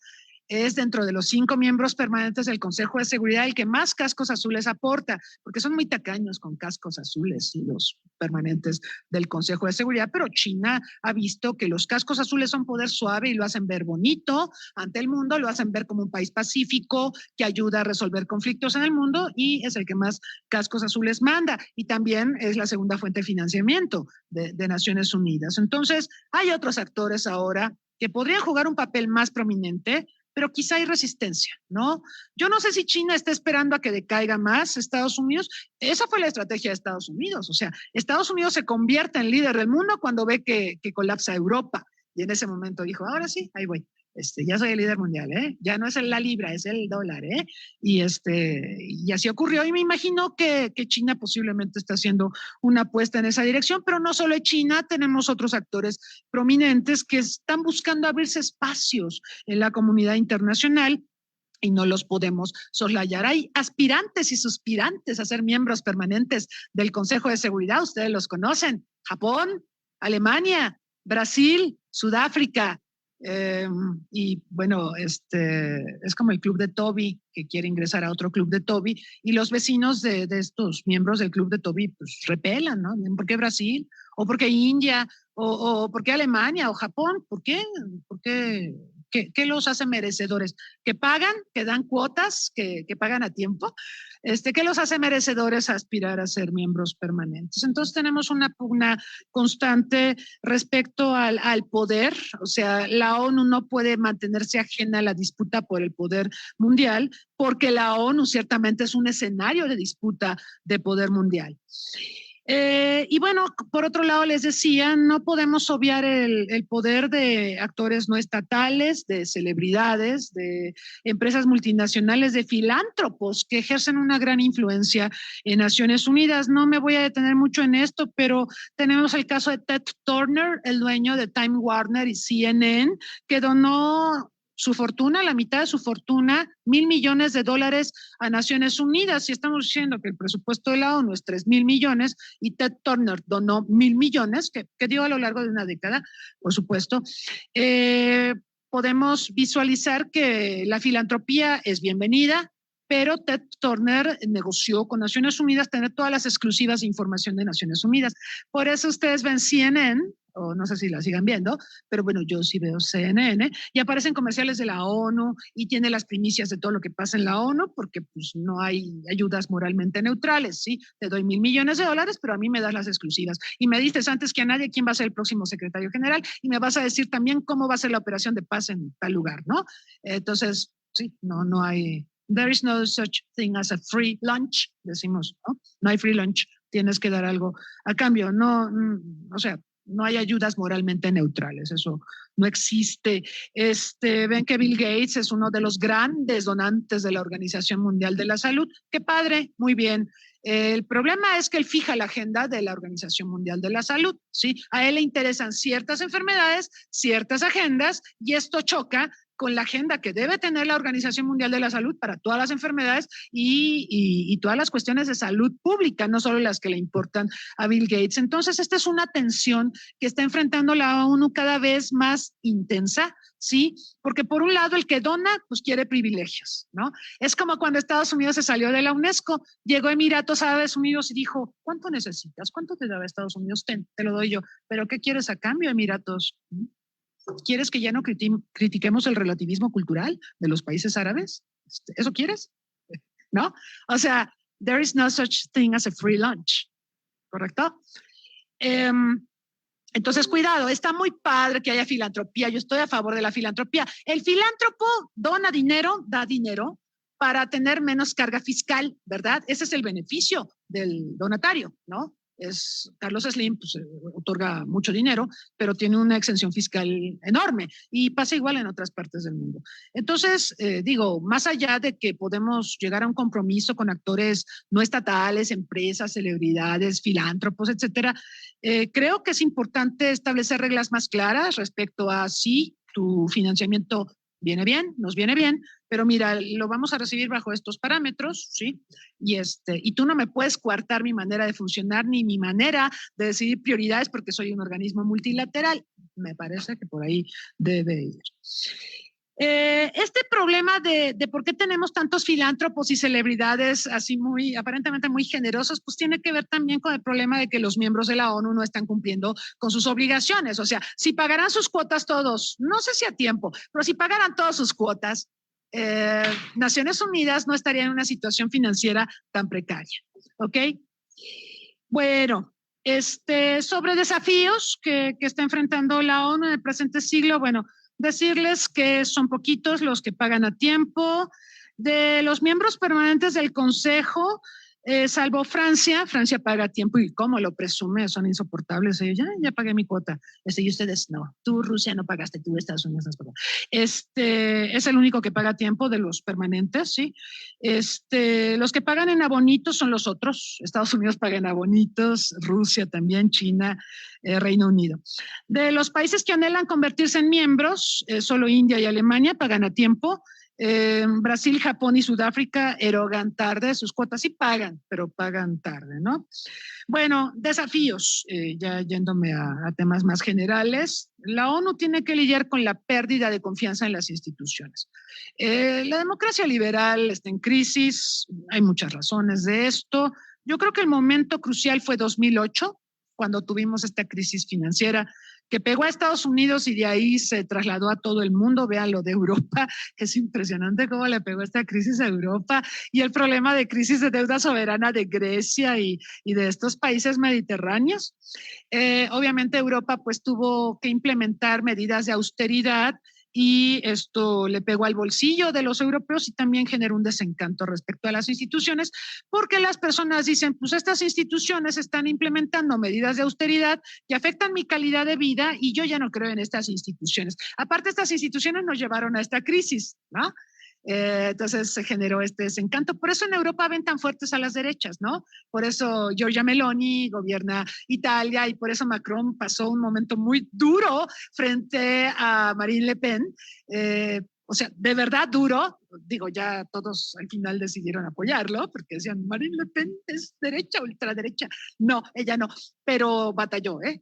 es dentro de los 5 miembros permanentes del Consejo de Seguridad el que más cascos azules aporta, porque son muy tacaños con cascos azules y los permanentes del Consejo de Seguridad, pero China ha visto que los cascos azules son poder suave y lo hacen ver bonito ante el mundo, lo hacen ver como un país pacífico que ayuda a resolver conflictos en el mundo y es el que más cascos azules manda y también es la segunda fuente de financiamiento de Naciones Unidas. Entonces, hay otros actores ahora que podrían jugar un papel más prominente, pero quizá hay resistencia, ¿no? Yo no sé si China está esperando a que decaiga más Estados Unidos. Esa fue la estrategia de Estados Unidos. O sea, Estados Unidos se convierte en líder del mundo cuando ve que colapsa Europa. Y en ese momento dijo, ahora sí, ahí voy. Ya soy el líder mundial, ¿eh? Ya no es la libra, es el dólar, ¿eh? Y así ocurrió. Y me imagino que China posiblemente está haciendo una apuesta en esa dirección, pero no solo China, tenemos otros actores prominentes que están buscando abrirse espacios en la comunidad internacional y no los podemos soslayar. Hay aspirantes y suspirantes a ser miembros permanentes del Consejo de Seguridad. Ustedes los conocen. Japón, Alemania, Brasil, Sudáfrica. Y bueno, es como el club de Toby que quiere ingresar a otro club de Toby y los vecinos de estos miembros del club de Toby pues repelan, ¿no? ¿Por qué Brasil? ¿O por qué India? ¿O por qué Alemania? ¿O Japón? ¿Por qué? ¿Qué los hace merecedores? ¿Que pagan? ¿Que dan cuotas? ¿Que pagan a tiempo? ¿Qué los hace merecedores a aspirar a ser miembros permanentes? Entonces tenemos una pugna constante respecto al poder, o sea, la ONU no puede mantenerse ajena a la disputa por el poder mundial, porque la ONU ciertamente es un escenario de disputa de poder mundial. Y bueno, por otro lado les decía, no podemos obviar el poder de actores no estatales, de celebridades, de empresas multinacionales, de filántropos que ejercen una gran influencia en Naciones Unidas. No me voy a detener mucho en esto, pero tenemos el caso de Ted Turner, el dueño de Time Warner y CNN, que donó su fortuna, la mitad de su fortuna, $1,000 millones a Naciones Unidas. Y estamos diciendo que el presupuesto de la ONU es 3,000 millones y Ted Turner donó 1,000 millones, que dio a lo largo de una década, por supuesto. Podemos visualizar que la filantropía es bienvenida, pero Ted Turner negoció con Naciones Unidas tener todas las exclusivas de información de Naciones Unidas. Por eso ustedes ven CNN, o no sé si la sigan viendo, pero bueno, yo sí veo CNN, y aparecen comerciales de la ONU y tiene las primicias de todo lo que pasa en la ONU, porque pues no hay ayudas moralmente neutrales, ¿sí? Te doy $1,000 millones, pero a mí me das las exclusivas. Y me dices antes que a nadie quién va a ser el próximo secretario general, y me vas a decir también cómo va a ser la operación de paz en tal lugar, ¿no? Entonces, sí, no hay... There is no such thing as a free lunch, decimos, ¿no? No hay free lunch, tienes que dar algo a cambio, no, o sea, no hay ayudas moralmente neutrales, eso no existe. Ven que Bill Gates es uno de los grandes donantes de la Organización Mundial de la Salud. Qué padre, muy bien. El problema es que él fija la agenda de la Organización Mundial de la Salud, ¿sí? A él le interesan ciertas enfermedades, ciertas agendas, y esto choca con la agenda que debe tener la Organización Mundial de la Salud para todas las enfermedades y todas las cuestiones de salud pública, no solo las que le importan a Bill Gates. Entonces, esta es una tensión que está enfrentando la ONU cada vez más intensa, ¿sí? Porque por un lado, el que dona, pues quiere privilegios, ¿no? Es como cuando Estados Unidos se salió de la UNESCO, llegó a Emiratos Árabes Unidos y dijo, ¿cuánto necesitas? ¿Cuánto te daba Estados Unidos? Te lo doy yo. ¿Pero qué quieres a cambio, Emiratos? ¿Quieres que ya no critiquemos el relativismo cultural de los países árabes? ¿Eso quieres? ¿No? O sea, there is no such thing as a free lunch, ¿correcto? Entonces, cuidado, está muy padre que haya filantropía, yo estoy a favor de la filantropía. El filántropo dona dinero, da dinero para tener menos carga fiscal, ¿verdad? Ese es el beneficio del donatario, ¿no? Carlos Slim pues, otorga mucho dinero, pero tiene una exención fiscal enorme y pasa igual en otras partes del mundo. Entonces, digo, más allá de que podemos llegar a un compromiso con actores no estatales, empresas, celebridades, filántropos, etcétera, creo que es importante establecer reglas más claras respecto a si tu financiamiento viene bien, nos viene bien, pero mira, lo vamos a recibir bajo estos parámetros, ¿sí? Y tú no me puedes coartar mi manera de funcionar ni mi manera de decidir prioridades porque soy un organismo multilateral. Me parece que por ahí debe ir. Este problema de por qué tenemos tantos filántropos y celebridades así aparentemente muy generosos, pues tiene que ver también con el problema de que los miembros de la ONU no están cumpliendo con sus obligaciones. O sea, si pagaran sus cuotas todos, no sé si a tiempo, pero si pagaran todas sus cuotas, Naciones Unidas no estaría en una situación financiera tan precaria. ¿Ok? Bueno, sobre desafíos que está enfrentando la ONU en el presente siglo, bueno, decirles que son poquitos los que pagan a tiempo. De los miembros permanentes del Consejo, salvo Francia paga a tiempo y cómo lo presume, son insoportables. Ellos, ya pagué mi cuota. Y ustedes no. Tú, Rusia, no pagaste, tú, Estados Unidos, no has pagado. Es el único que paga a tiempo de los permanentes, ¿sí? Los que pagan en abonitos son los otros. Estados Unidos paga en abonitos, Rusia también, China, Reino Unido. De los países que anhelan convertirse en miembros, solo India y Alemania pagan a tiempo. Brasil, Japón y Sudáfrica erogan tarde sus cuotas, sí pagan, pero pagan tarde, ¿no? Bueno, desafíos, ya yéndome a temas más generales, la ONU tiene que lidiar con la pérdida de confianza en las instituciones. La democracia liberal está en crisis, hay muchas razones de esto. Yo creo que el momento crucial fue 2008, cuando tuvimos esta crisis financiera que pegó a Estados Unidos y de ahí se trasladó a todo el mundo. Vean lo de Europa, es impresionante cómo le pegó esta crisis a Europa y el problema de crisis de deuda soberana de Grecia y de estos países mediterráneos. Obviamente Europa pues tuvo que implementar medidas de austeridad y esto le pegó al bolsillo de los europeos y también generó un desencanto respecto a las instituciones, porque las personas dicen, pues estas instituciones están implementando medidas de austeridad que afectan mi calidad de vida y yo ya no creo en estas instituciones. Aparte, estas instituciones nos llevaron a esta crisis, ¿no? Entonces se generó este desencanto. Por eso en Europa ven tan fuertes a las derechas, ¿no? Por eso Giorgia Meloni gobierna Italia y por eso Macron pasó un momento muy duro frente a Marine Le Pen, o sea, de verdad duro. Digo, ya todos al final decidieron apoyarlo porque decían, Marine Le Pen es derecha, ultraderecha. No, ella no, pero batalló, ¿eh?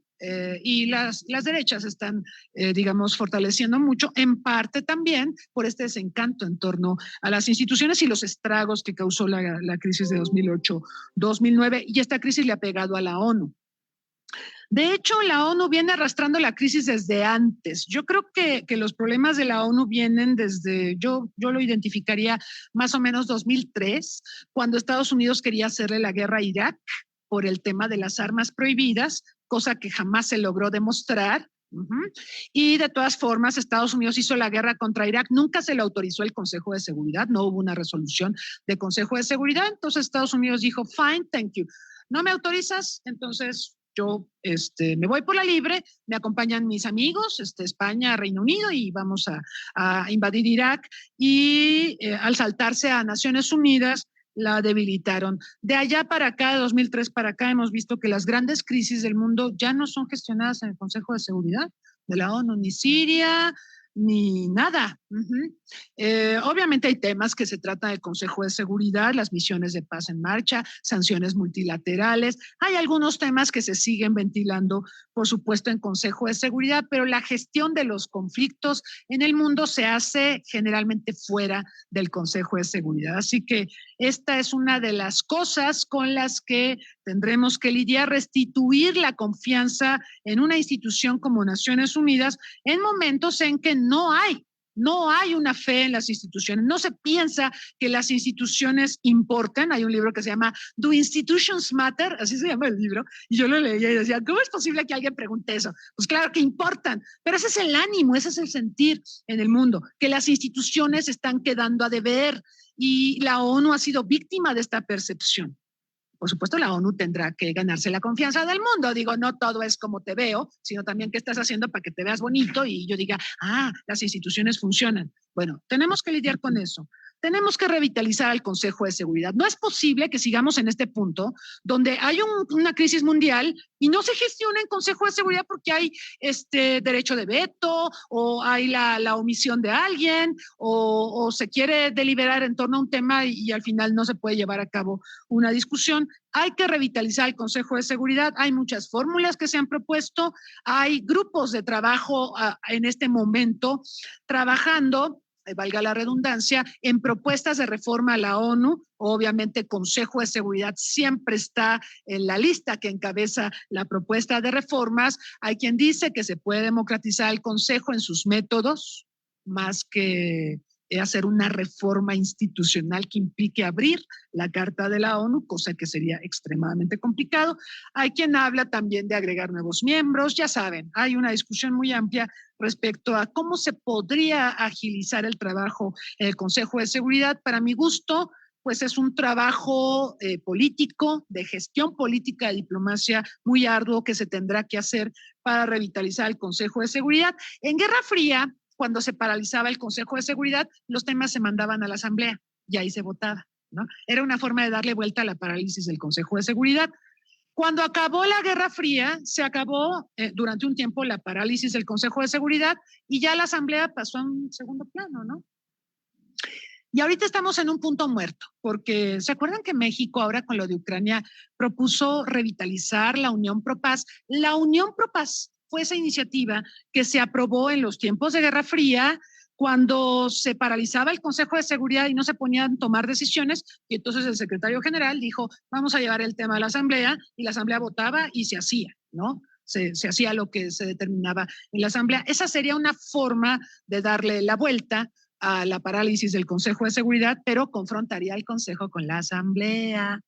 Y las derechas están, digamos, fortaleciendo mucho, en parte también por este desencanto en torno a las instituciones y los estragos que causó la crisis de 2008-2009, y esta crisis le ha pegado a la ONU. De hecho, la ONU viene arrastrando la crisis desde antes. Yo creo que los problemas de la ONU vienen desde, yo lo identificaría más o menos 2003, cuando Estados Unidos quería hacerle la guerra a Irak por el tema de las armas prohibidas, cosa que jamás se logró demostrar. Y de todas formas, Estados Unidos hizo la guerra contra Irak, nunca se le autorizó el Consejo de Seguridad, no hubo una resolución de Consejo de Seguridad, entonces Estados Unidos dijo, fine, thank you. No me autorizas, entonces yo me voy por la libre, me acompañan mis amigos, España, Reino Unido, y vamos a invadir Irak, y al saltarse a Naciones Unidas, la debilitaron. De allá para acá, de 2003 para acá, hemos visto que las grandes crisis del mundo ya no son gestionadas en el Consejo de Seguridad de la ONU, ni Siria, ni nada. Obviamente hay temas que se tratan del Consejo de Seguridad, las misiones de paz en marcha, sanciones multilaterales. Hay algunos temas que se siguen ventilando, por supuesto, en Consejo de Seguridad, pero la gestión de los conflictos en el mundo se hace generalmente fuera del Consejo de Seguridad. Así que esta es una de las cosas con las que tendremos que lidiar, restituir la confianza en una institución como Naciones Unidas en momentos en que no hay una fe en las instituciones, no se piensa que las instituciones importan. Hay un libro que se llama Do Institutions Matter? Así se llama el libro, y yo lo leía y decía, ¿cómo es posible que alguien pregunte eso? Pues claro que importan, pero ese es el ánimo, ese es el sentir en el mundo, que las instituciones están quedando a deber, y la ONU ha sido víctima de esta percepción. Por supuesto, la ONU tendrá que ganarse la confianza del mundo. Digo, no todo es como te veo, sino también qué estás haciendo para que te veas bonito y yo diga, las instituciones funcionan. Bueno, tenemos que lidiar con eso. Tenemos que revitalizar al Consejo de Seguridad. No es posible que sigamos en este punto donde hay una crisis mundial y no se gestiona en Consejo de Seguridad porque hay derecho de veto, o hay la omisión de alguien, o se quiere deliberar en torno a un tema y al final no se puede llevar a cabo una discusión. Hay que revitalizar el Consejo de Seguridad. Hay muchas fórmulas que se han propuesto. Hay grupos de trabajo en este momento trabajando, valga la redundancia, en propuestas de reforma a la ONU. Obviamente, Consejo de Seguridad siempre está en la lista que encabeza la propuesta de reformas. Hay quien dice que se puede democratizar el Consejo en sus métodos, más que hacer una reforma institucional que implique abrir la Carta de la ONU, cosa que sería extremadamente complicado. Hay quien habla también de agregar nuevos miembros. Ya saben, hay una discusión muy amplia respecto a cómo se podría agilizar el trabajo en el Consejo de Seguridad. Para mi gusto, pues es un trabajo político, de gestión política, de diplomacia muy arduo que se tendrá que hacer para revitalizar el Consejo de Seguridad. En Guerra Fría, cuando se paralizaba el Consejo de Seguridad, los temas se mandaban a la Asamblea y ahí se votaba, ¿no? Era una forma de darle vuelta a la parálisis del Consejo de Seguridad. Cuando acabó la Guerra Fría, se acabó durante un tiempo la parálisis del Consejo de Seguridad y ya la Asamblea pasó a un segundo plano, ¿no? Y ahorita estamos en un punto muerto, porque ¿se acuerdan que México ahora con lo de Ucrania propuso revitalizar la Unión Pro Paz? La Unión Pro Paz fue esa iniciativa que se aprobó en los tiempos de Guerra Fría, cuando se paralizaba el Consejo de Seguridad y no se ponían a tomar decisiones, y entonces el secretario general dijo, vamos a llevar el tema a la Asamblea, y la Asamblea votaba y se hacía, ¿no? Se hacía lo que se determinaba en la Asamblea. Esa sería una forma de darle la vuelta a la parálisis del Consejo de Seguridad, pero confrontaría al Consejo con la Asamblea.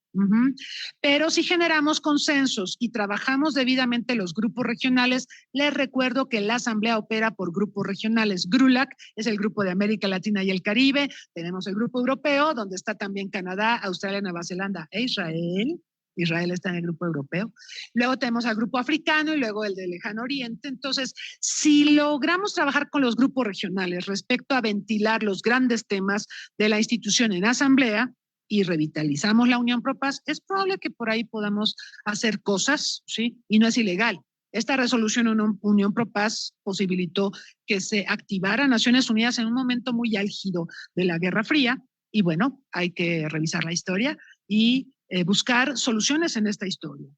Pero si generamos consensos y trabajamos debidamente los grupos regionales, les recuerdo que la Asamblea opera por grupos regionales. GRULAC es el grupo de América Latina y el Caribe. Tenemos el grupo europeo, donde está también Canadá, Australia, Nueva Zelanda e Israel. Israel está en el grupo europeo. Luego tenemos al grupo africano y luego el del Lejano Oriente. Entonces, si logramos trabajar con los grupos regionales respecto a ventilar los grandes temas de la institución en asamblea y revitalizamos la Unión Pro Paz, es probable que por ahí podamos hacer cosas, ¿sí? Y no es ilegal. Esta resolución Unión Pro Paz posibilitó que se activara Naciones Unidas en un momento muy álgido de la Guerra Fría. Y bueno, hay que revisar la historia y buscar soluciones en esta historia.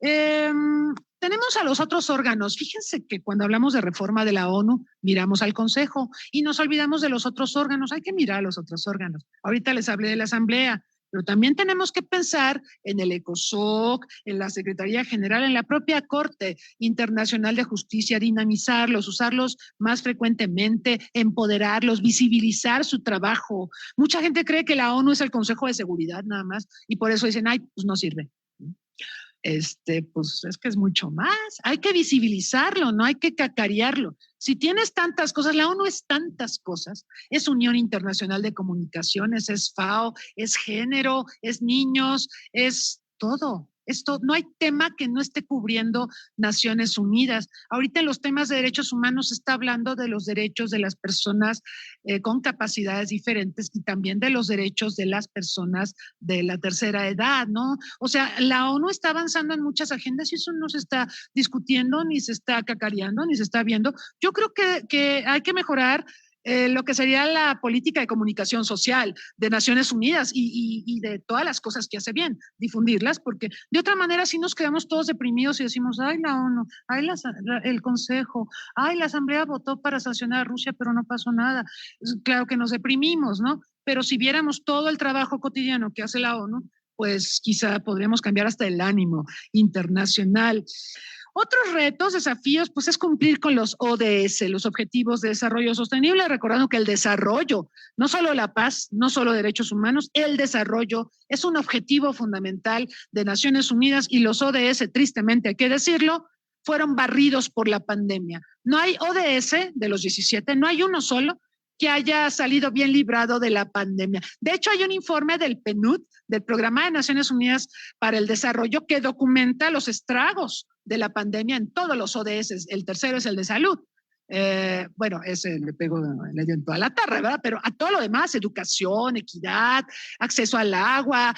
Tenemos a los otros órganos. Fíjense que cuando hablamos de reforma de la ONU, miramos al Consejo y nos olvidamos de los otros órganos. Hay que mirar a los otros órganos. Ahorita les hablé de la Asamblea, pero también tenemos que pensar en el ECOSOC, en la Secretaría General, en la propia Corte Internacional de Justicia, dinamizarlos, usarlos más frecuentemente, empoderarlos, visibilizar su trabajo. Mucha gente cree que la ONU es el Consejo de Seguridad nada más y por eso dicen, ay, pues no sirve. Pues es que es mucho más. Hay que visibilizarlo, no hay que cacarearlo. Si tienes tantas cosas, la ONU es tantas cosas. Es Unión Internacional de Comunicaciones, es FAO, es género, es niños, es todo. Esto, no hay tema que no esté cubriendo Naciones Unidas. Ahorita en los temas de derechos humanos se está hablando de los derechos de las personas con capacidades diferentes y también de los derechos de las personas de la tercera edad, ¿no? O sea, la ONU está avanzando en muchas agendas y eso no se está discutiendo, ni se está cacareando, ni se está viendo. Yo creo que hay que mejorar lo que sería la política de comunicación social de Naciones Unidas y de todas las cosas que hace bien, difundirlas, porque de otra manera sí nos quedamos todos deprimidos y decimos, ay, la ONU, ay, el Consejo, ay, la Asamblea votó para sancionar a Rusia, pero no pasó nada. Claro que nos deprimimos, ¿no? Pero si viéramos todo el trabajo cotidiano que hace la ONU, pues quizá podríamos cambiar hasta el ánimo internacional. Otros retos, desafíos, pues es cumplir con los ODS, los Objetivos de Desarrollo Sostenible, recordando que el desarrollo, no solo la paz, no solo derechos humanos, el desarrollo es un objetivo fundamental de Naciones Unidas y los ODS, tristemente hay que decirlo, fueron barridos por la pandemia. No hay ODS de los 17, no hay uno solo que haya salido bien librado de la pandemia. De hecho, hay un informe del PNUD, del Programa de Naciones Unidas para el Desarrollo, que documenta los estragos de la pandemia en todos los ODS. El tercero es el de salud. Bueno, ese le dio en toda la tarde, ¿verdad? Pero a todo lo demás, educación, equidad, acceso al agua,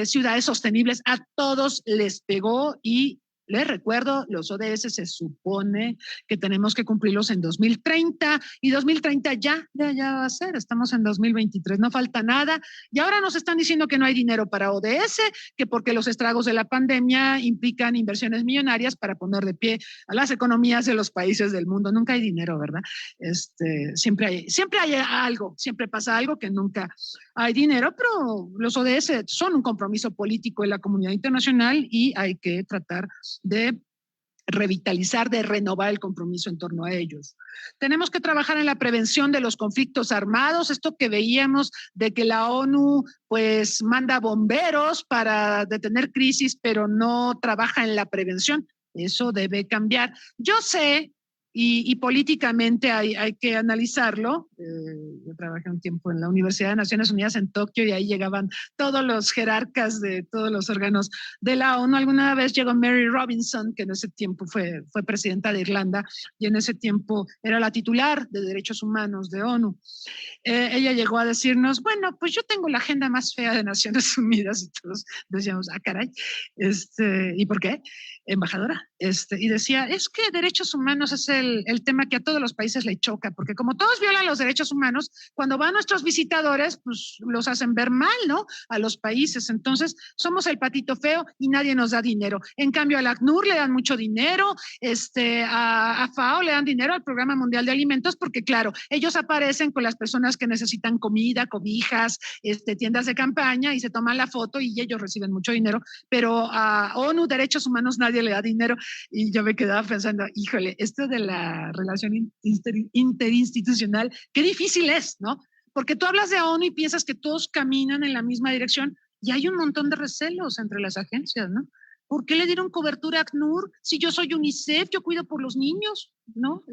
ciudades sostenibles, a todos les pegó y les recuerdo, los ODS se supone que tenemos que cumplirlos en 2030 y 2030 ya va a ser, estamos en 2023, no falta nada y ahora nos están diciendo que no hay dinero para ODS, que porque los estragos de la pandemia implican inversiones millonarias para poner de pie a las economías de los países del mundo. Nunca hay dinero, ¿verdad? Siempre hay algo, siempre pasa algo que nunca hay dinero, pero los ODS son un compromiso político de la comunidad internacional y hay que tratar de revitalizar, de renovar el compromiso en torno a ellos. Tenemos que trabajar en la prevención de los conflictos armados, esto que veíamos de que la ONU pues manda bomberos para detener crisis, pero no trabaja en la prevención. Eso debe cambiar. Yo sé, y políticamente hay que analizarlo. Yo trabajé un tiempo en la Universidad de Naciones Unidas en Tokio y ahí llegaban todos los jerarcas de todos los órganos de la ONU. Alguna vez llegó Mary Robinson, que en ese tiempo fue presidenta de Irlanda y en ese tiempo era la titular de Derechos Humanos de ONU. Ella llegó a decirnos, bueno, pues yo tengo la agenda más fea de Naciones Unidas y todos decíamos, ah, caray, ¿y por qué? Embajadora, y decía, es que derechos humanos es el tema que a todos los países le choca, porque como todos violan los derechos humanos, cuando van nuestros visitadores, pues los hacen ver mal, ¿no? A los países. Entonces, somos el patito feo y nadie nos da dinero. En cambio, al ACNUR le dan mucho dinero, a FAO le dan dinero, al Programa Mundial de Alimentos, porque claro, ellos aparecen con las personas que necesitan comida, cobijas, tiendas de campaña y se toman la foto y ellos reciben mucho dinero, pero a ONU, Derechos Humanos, nadie le da dinero. Y yo me quedaba pensando, híjole, esto de la relación interinstitucional, qué difícil es, ¿no? Porque tú hablas de ONU y piensas que todos caminan en la misma dirección y hay un montón de recelos entre las agencias, ¿no? ¿Por qué le dieron cobertura a ACNUR? Si yo soy UNICEF, yo cuido por los niños, ¿no?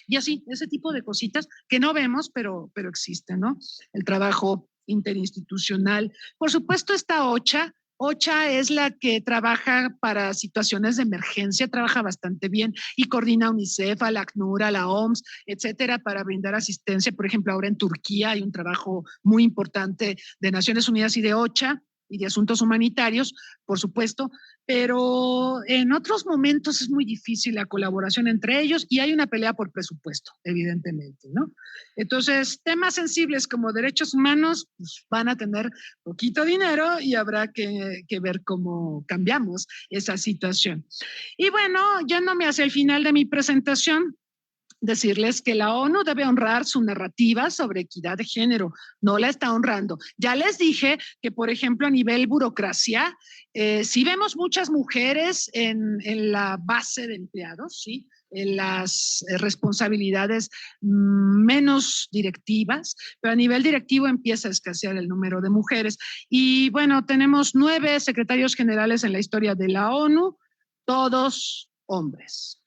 Y así, ese tipo de cositas que no vemos, pero existen, ¿no? El trabajo interinstitucional. Por supuesto, está OCHA. OCHA es la que trabaja para situaciones de emergencia, trabaja bastante bien y coordina a UNICEF, a la ACNUR, a la OMS, etcétera, para brindar asistencia. Por ejemplo, ahora en Turquía hay un trabajo muy importante de Naciones Unidas y de OCHA. y de asuntos humanitarios, por supuesto, pero en otros momentos es muy difícil la colaboración entre ellos y hay una pelea por presupuesto, evidentemente, ¿no? Entonces, temas sensibles como derechos humanos pues, van a tener poquito dinero y habrá que ver cómo cambiamos esa situación. Y bueno, yéndome hacia el final de mi presentación, decirles que la ONU debe honrar su narrativa sobre equidad de género, no la está honrando. Ya les dije que, por ejemplo, a nivel burocracia, sí vemos muchas mujeres en la base de empleados, ¿sí? En las responsabilidades menos directivas, pero a nivel directivo empieza a escasear el número de mujeres. Y bueno, tenemos 9 secretarios generales en la historia de la ONU, todos hombres.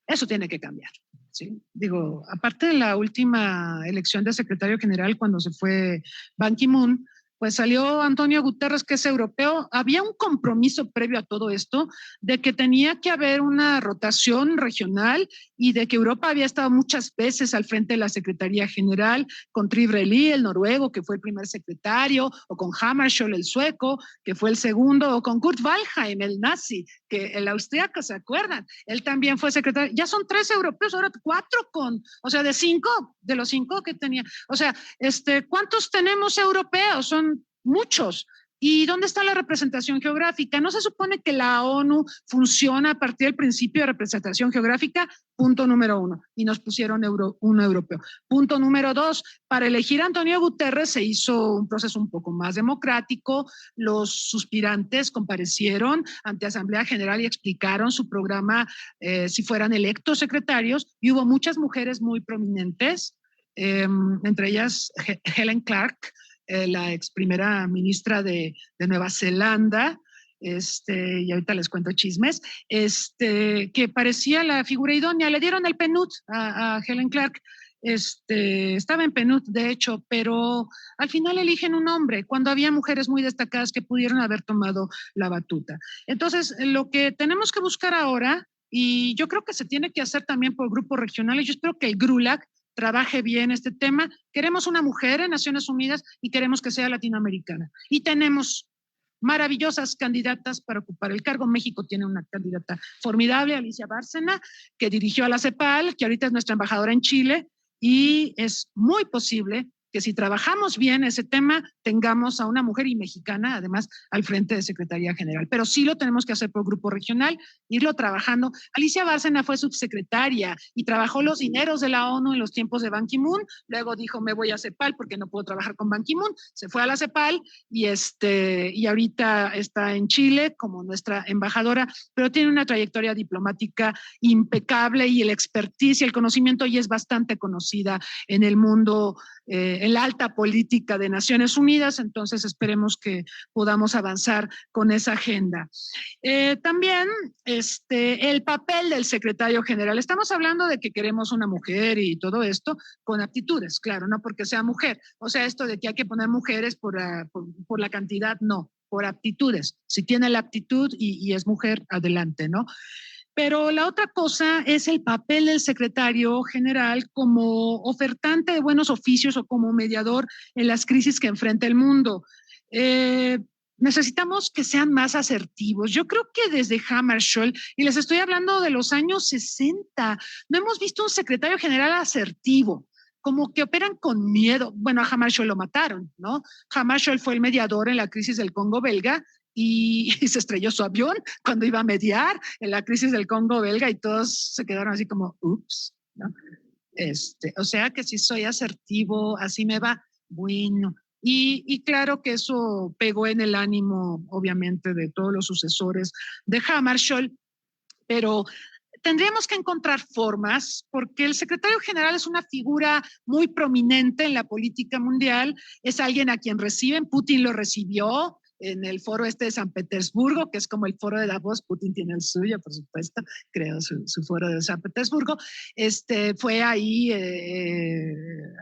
Eso tiene que cambiar. Sí, digo, aparte de la última elección de secretario general cuando se fue Ban Ki-moon, pues salió Antonio Guterres, que es europeo. Había un compromiso previo a todo esto de que tenía que haber una rotación regional y de que Europa había estado muchas veces al frente de la Secretaría General, con Trively, el noruego, que fue el primer secretario, o con Hammarskjöld, el sueco, que fue el segundo, o con Kurt Waldheim, el nazi, que el austriaco, ¿se acuerdan? Él también fue secretario. Ya son 3 europeos, ahora 4 o sea, de los 5 que tenía. O sea, ¿cuántos tenemos europeos? Son muchos. ¿Y dónde está la representación geográfica? ¿No se supone que la ONU funciona a partir del principio de representación geográfica? Punto número 1. Y nos pusieron un europeo. Punto número 2. Para elegir a Antonio Guterres se hizo un proceso un poco más democrático. Los suspirantes comparecieron ante Asamblea General y explicaron su programa si fueran electos secretarios. Y hubo muchas mujeres muy prominentes, entre ellas Helen Clark, la ex primera ministra de Nueva Zelanda, y ahorita les cuento chismes, que parecía la figura idónea. Le dieron el PNUD a Helen Clark, estaba en PNUD de hecho, pero al final eligen un hombre cuando había mujeres muy destacadas que pudieron haber tomado la batuta. Entonces, lo que tenemos que buscar ahora, y yo creo que se tiene que hacer también por grupos regionales, yo espero que el GRULAC trabaje bien este tema. Queremos una mujer en Naciones Unidas y queremos que sea latinoamericana. Y tenemos maravillosas candidatas para ocupar el cargo. México tiene una candidata formidable, Alicia Bárcena, que dirigió a la CEPAL, que ahorita es nuestra embajadora en Chile, y es muy posible que si trabajamos bien ese tema, tengamos a una mujer y mexicana, además, al frente de Secretaría General. Pero sí lo tenemos que hacer por grupo regional, irlo trabajando. Alicia Bárcena fue subsecretaria y trabajó los dineros de la ONU en los tiempos de Ban Ki-moon. Luego dijo, me voy a CEPAL porque no puedo trabajar con Ban Ki-moon. Se fue a la CEPAL y ahorita está en Chile como nuestra embajadora, pero tiene una trayectoria diplomática impecable y el expertise y el conocimiento y es bastante conocida en el mundo, en la alta política de Naciones Unidas, entonces esperemos que podamos avanzar con esa agenda. También el papel del secretario general. Estamos hablando de que queremos una mujer y todo esto con aptitudes, claro, no porque sea mujer. O sea, esto de que hay que poner mujeres por la cantidad, no, por aptitudes. Si tiene la aptitud y es mujer, adelante, ¿no? Pero la otra cosa es el papel del secretario general como ofertante de buenos oficios o como mediador en las crisis que enfrenta el mundo. Necesitamos que sean más asertivos. Yo creo que desde Hammarskjöld, y les estoy hablando de los años 60, no hemos visto un secretario general asertivo, como que operan con miedo. Bueno, a Hammarskjöld lo mataron, ¿no? Hammarskjöld fue el mediador en la crisis del Congo belga, y se estrelló su avión cuando iba a mediar en la crisis del Congo belga y todos se quedaron así como, ups, ¿no? O sea que si soy asertivo, así me va, bueno. Y claro que eso pegó en el ánimo, obviamente, de todos los sucesores de Hammarskjöld, pero tendríamos que encontrar formas, porque el secretario general es una figura muy prominente en la política mundial, es alguien a quien reciben, Putin lo recibió, en el foro de San Petersburgo, que es como el foro de Davos. Putin tiene el suyo, por supuesto, creo su foro de San Petersburgo. Fue ahí,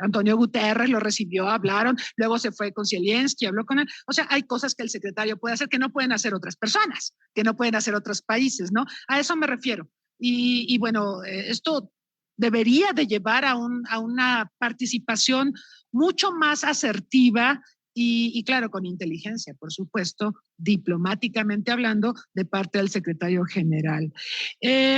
Antonio Guterres lo recibió, hablaron, luego se fue con Zelensky, habló con él. O sea, hay cosas que el secretario puede hacer que no pueden hacer otras personas, que no pueden hacer otros países, ¿no? A eso me refiero. Y bueno, esto debería de llevar a una participación mucho más asertiva y claro, con inteligencia, por supuesto, diplomáticamente hablando, de parte del secretario general.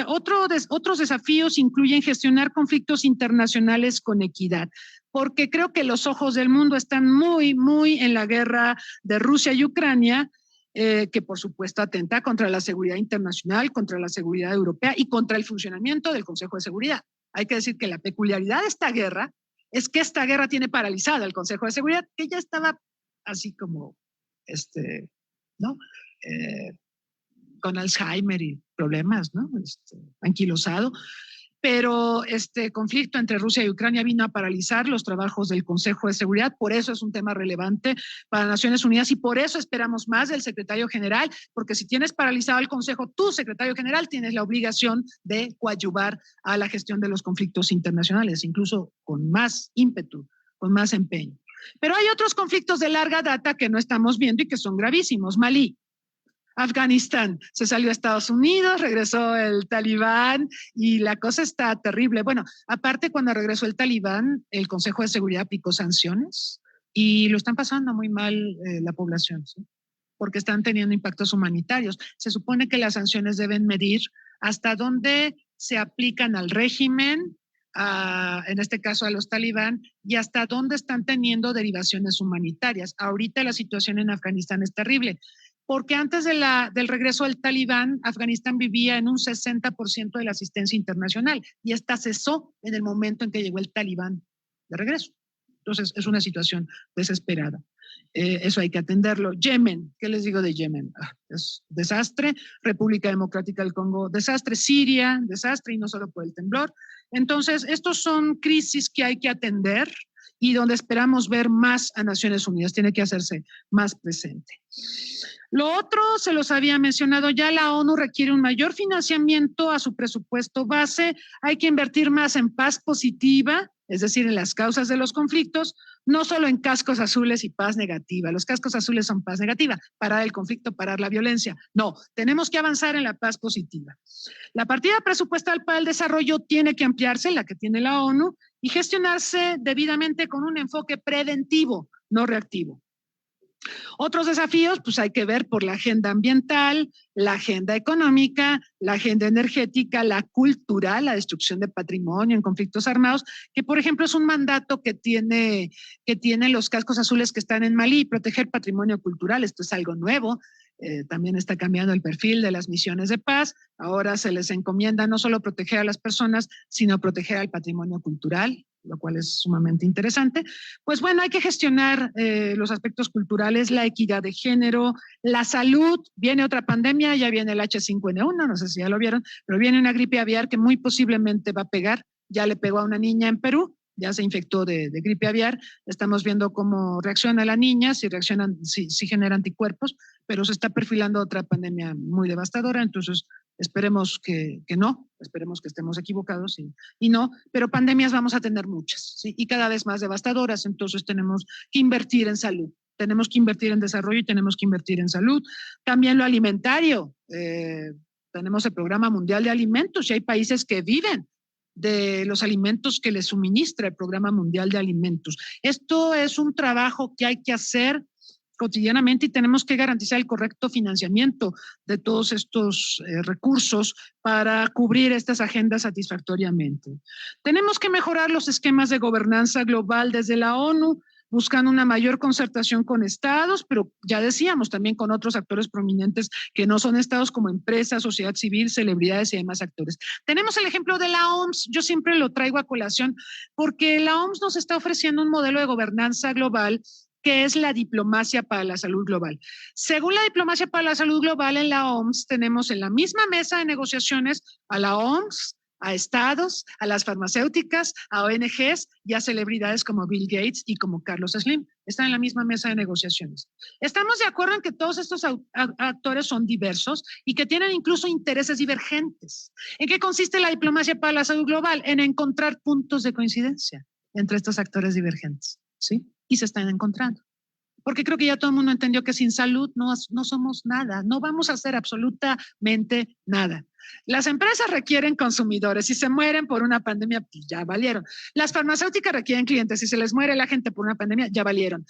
Otros desafíos incluyen gestionar conflictos internacionales con equidad, porque creo que los ojos del mundo están muy, muy en la guerra de Rusia y Ucrania, que por supuesto atenta contra la seguridad internacional, contra la seguridad europea y contra el funcionamiento del Consejo de Seguridad. Hay que decir que la peculiaridad de esta guerra es que esta guerra tiene paralizado el Consejo de Seguridad, que ya estaba así como, ¿no? Con Alzheimer y problemas, ¿no? Anquilosado. Pero este conflicto entre Rusia y Ucrania vino a paralizar los trabajos del Consejo de Seguridad, por eso es un tema relevante para Naciones Unidas y por eso esperamos más del secretario general, porque si tienes paralizado el Consejo, tú, secretario general, tienes la obligación de coadyuvar a la gestión de los conflictos internacionales, incluso con más ímpetu, con más empeño. Pero hay otros conflictos de larga data que no estamos viendo y que son gravísimos. Malí, Afganistán, se salió a Estados Unidos, regresó el Talibán y la cosa está terrible. Bueno, aparte cuando regresó el Talibán, el Consejo de Seguridad aplicó sanciones y lo están pasando muy mal la población, ¿sí? Porque están teniendo impactos humanitarios. Se supone que las sanciones deben medir hasta dónde se aplican al régimen, en este caso a los talibán, y hasta dónde están teniendo derivaciones humanitarias. Ahorita la situación en Afganistán es terrible, porque antes del regreso del talibán, Afganistán vivía en un 60% de la asistencia internacional y esta cesó en el momento en que llegó el talibán de regreso. Entonces, es una situación desesperada. Eso hay que atenderlo. Yemen, ¿qué les digo de Yemen? Es desastre. República Democrática del Congo, desastre. Siria, desastre, y no solo por el temblor. Entonces, estos son crisis que hay que atender y donde esperamos ver más a Naciones Unidas. Tiene que hacerse más presente. Lo otro, se los había mencionado ya, la ONU requiere un mayor financiamiento a su presupuesto base. Hay que invertir más en paz positiva, es decir, en las causas de los conflictos, no solo en cascos azules y paz negativa. Los cascos azules son paz negativa, parar el conflicto, parar la violencia. No, tenemos que avanzar en la paz positiva. La partida presupuestal para el desarrollo tiene que ampliarse, la que tiene la ONU, y gestionarse debidamente con un enfoque preventivo, no reactivo. Otros desafíos, pues hay que ver por la agenda ambiental, la agenda económica, la agenda energética, la cultural, la destrucción de patrimonio en conflictos armados, que por ejemplo es un mandato que tienen los cascos azules que están en Malí, proteger patrimonio cultural. Esto es algo nuevo. También está cambiando el perfil de las misiones de paz. Ahora se les encomienda no solo proteger a las personas, sino proteger al patrimonio cultural, lo cual es sumamente interesante. Pues bueno, hay que gestionar los aspectos culturales, la equidad de género, la salud. Viene otra pandemia, ya viene el H5N1, no sé si ya lo vieron, pero viene una gripe aviar que muy posiblemente va a pegar. Ya le pegó a una niña en Perú, ya se infectó de gripe aviar. Estamos viendo cómo reacciona la niña, si genera anticuerpos, pero se está perfilando otra pandemia muy devastadora. Entonces, esperemos que no, esperemos que estemos equivocados y no, pero pandemias vamos a tener muchas, ¿sí? Y cada vez más devastadoras. Entonces, tenemos que invertir en salud, tenemos que invertir en desarrollo y tenemos que invertir en salud. También lo alimentario. Tenemos el Programa Mundial de Alimentos y hay países que viven de los alimentos que les suministra el Programa Mundial de Alimentos. Esto es un trabajo que hay que hacer cotidianamente y tenemos que garantizar el correcto financiamiento de todos estos recursos para cubrir estas agendas satisfactoriamente. Tenemos que mejorar los esquemas de gobernanza global desde la ONU, buscando una mayor concertación con estados, pero ya decíamos también con otros actores prominentes que no son estados como empresas, sociedad civil, celebridades y demás actores. Tenemos el ejemplo de la OMS, yo siempre lo traigo a colación porque la OMS nos está ofreciendo un modelo de gobernanza global que es la diplomacia para la salud global. Según la diplomacia para la salud global en la OMS, tenemos en la misma mesa de negociaciones a la OMS, a estados, a las farmacéuticas, a ONGs y a celebridades como Bill Gates y como Carlos Slim. Están en la misma mesa de negociaciones. Estamos de acuerdo en que todos estos actores son diversos y que tienen incluso intereses divergentes. ¿En qué consiste la diplomacia para la salud global? En encontrar puntos de coincidencia entre estos actores divergentes, ¿sí? Y se están encontrando. porque creo que ya todo el mundo entendió que sin salud no somos nada, no vamos a hacer absolutamente nada. Las empresas requieren consumidores. Si se mueren por una pandemia, pues ya valieron. Las farmacéuticas requieren clientes. Si se les muere la gente por una pandemia, ya valieron.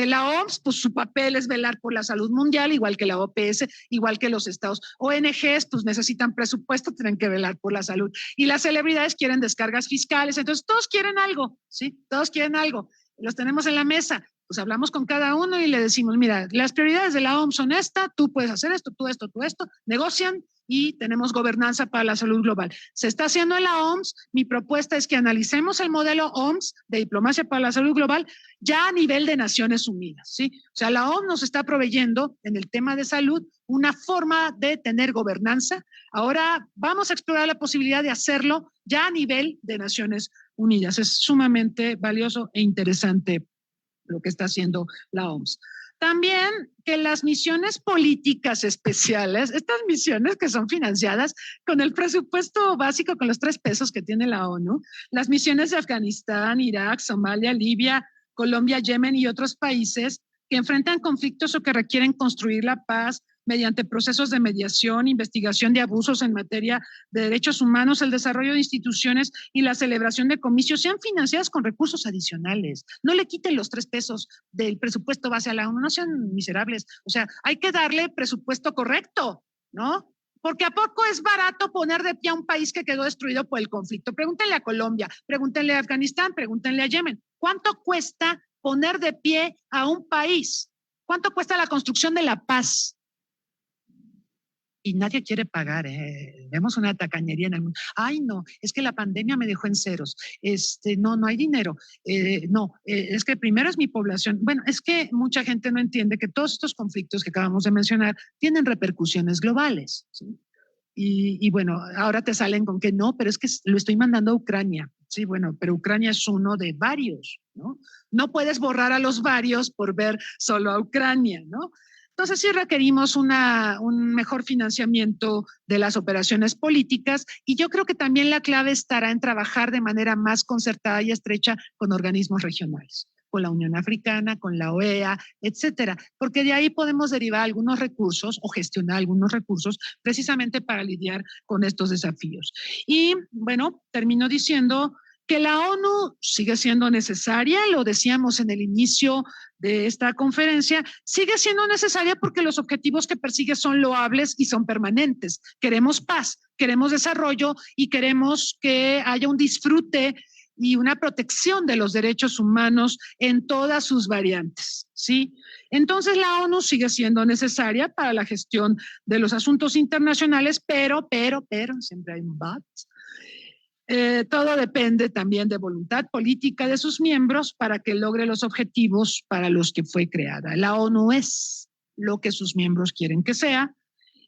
La OMS, pues su papel es velar por la salud mundial, igual que la OPS, igual que los estados. ONGs, pues necesitan presupuesto, tienen que velar por la salud. Y las celebridades quieren descargas fiscales. Entonces, todos quieren algo, ¿sí? Todos quieren algo. Los tenemos en la mesa. Pues hablamos con cada uno y le decimos, mira, las prioridades de la OMS son esta, tú puedes hacer esto, tú esto, negocian y tenemos gobernanza para la salud global. Se está haciendo en la OMS, mi propuesta es que analicemos el modelo OMS de diplomacia para la salud global ya a nivel de Naciones Unidas, ¿sí? O sea, la OMS nos está proveyendo en el tema de salud una forma de tener gobernanza. Ahora vamos a explorar la posibilidad de hacerlo ya a nivel de Naciones Unidas. Es sumamente valioso e interesante lo que está haciendo la OMS. También que las misiones políticas especiales, estas misiones que son financiadas con el presupuesto básico, con los 3 pesos que tiene la ONU, las misiones de Afganistán, Irak, Somalia, Libia, Colombia, Yemen y otros países que enfrentan conflictos o que requieren construir la paz mediante procesos de mediación, investigación de abusos en materia de derechos humanos, el desarrollo de instituciones y la celebración de comicios sean financiadas con recursos adicionales. No le quiten los 3 pesos del presupuesto base a la ONU, no sean miserables. O sea, hay que darle presupuesto correcto, ¿no? Porque ¿a poco es barato poner de pie a un país que quedó destruido por el conflicto? Pregúntenle a Colombia, pregúntenle a Afganistán, pregúntenle a Yemen. ¿Cuánto cuesta poner de pie a un país? ¿Cuánto cuesta la construcción de la paz? Y nadie quiere pagar, vemos una tacañería en el mundo. Ay, no, es que la pandemia me dejó en ceros. No hay dinero. Es que primero es mi población. Bueno, es que mucha gente no entiende que todos estos conflictos que acabamos de mencionar tienen repercusiones globales, ¿sí? Y bueno, ahora te salen con que no, pero es que lo estoy mandando a Ucrania. Sí, bueno, pero Ucrania es uno de varios, ¿no? No puedes borrar a los varios por ver solo a Ucrania, ¿no? Entonces sí requerimos un mejor financiamiento de las operaciones políticas y yo creo que también la clave estará en trabajar de manera más concertada y estrecha con organismos regionales, con la Unión Africana, con la OEA, etcétera, porque de ahí podemos derivar algunos recursos o gestionar algunos recursos precisamente para lidiar con estos desafíos. Y bueno, termino diciendo que la ONU sigue siendo necesaria, lo decíamos en el inicio de esta conferencia, sigue siendo necesaria porque los objetivos que persigue son loables y son permanentes. Queremos paz, queremos desarrollo y queremos que haya un disfrute y una protección de los derechos humanos en todas sus variantes, ¿sí? Entonces la ONU sigue siendo necesaria para la gestión de los asuntos internacionales, pero, siempre hay un but. Todo depende también de voluntad política de sus miembros para que logre los objetivos para los que fue creada. La ONU es lo que sus miembros quieren que sea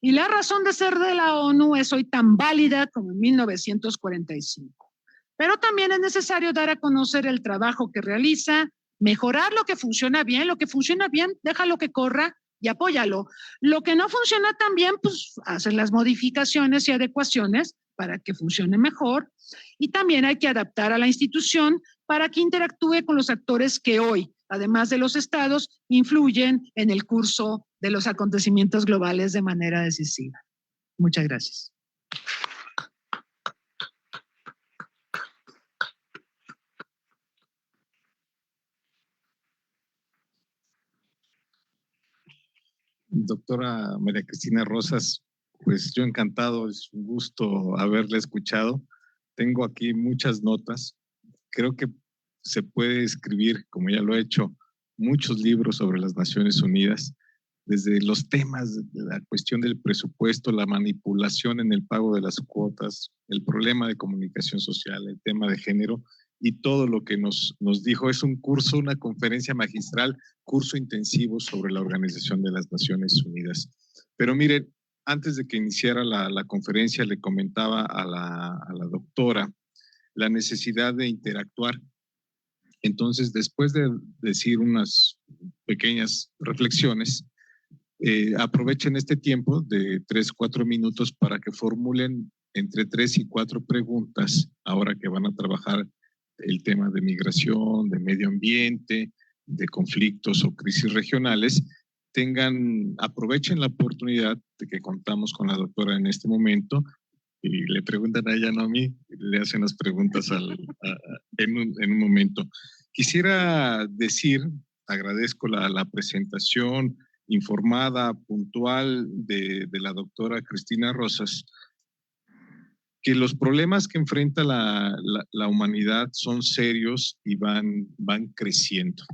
y la razón de ser de la ONU es hoy tan válida como en 1945. Pero también es necesario dar a conocer el trabajo que realiza, mejorar lo que funciona bien, déjalo que corra y apóyalo. Lo que no funciona tan bien, pues hacer las modificaciones y adecuaciones para que funcione mejor. Y también hay que adaptar a la institución para que interactúe con los actores que hoy, además de los estados, influyen en el curso de los acontecimientos globales de manera decisiva. Muchas gracias. Doctora María Cristina Rosas, pues yo encantado, es un gusto haberla escuchado. Tengo aquí muchas notas. Creo que se puede escribir, como ya lo he hecho, muchos libros sobre las Naciones Unidas, desde los temas de la cuestión del presupuesto, la manipulación en el pago de las cuotas, el problema de comunicación social, el tema de género y todo lo que nos dijo. Es un curso, una conferencia magistral, curso intensivo sobre la Organización de las Naciones Unidas. Pero miren, antes de que iniciara la conferencia, le comentaba a la doctora la necesidad de interactuar. Entonces, después de decir unas pequeñas reflexiones, aprovechen este tiempo de 3-4 minutos para que formulen entre 3 y 4 preguntas, ahora que van a trabajar el tema de migración, de medio ambiente, conflictos o crisis regionales, aprovechen la oportunidad de que contamos con la doctora en este momento y le preguntan a ella, no a mí, le hacen las preguntas en un momento. Quisiera decir, agradezco la presentación informada, puntual de la doctora Cristina Rosas, que los problemas que enfrenta la humanidad son serios y van creciendo.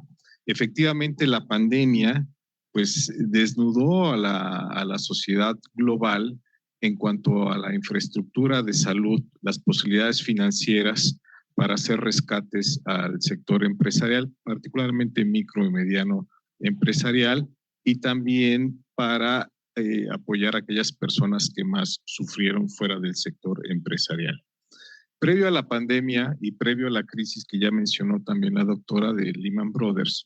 Efectivamente, la pandemia pues desnudó a la sociedad global en cuanto a la infraestructura de salud, las posibilidades financieras para hacer rescates al sector empresarial, particularmente micro y mediano empresarial, y también para apoyar a aquellas personas que más sufrieron fuera del sector empresarial. Previo a la pandemia y previo a la crisis que ya mencionó también la doctora de Lehman Brothers,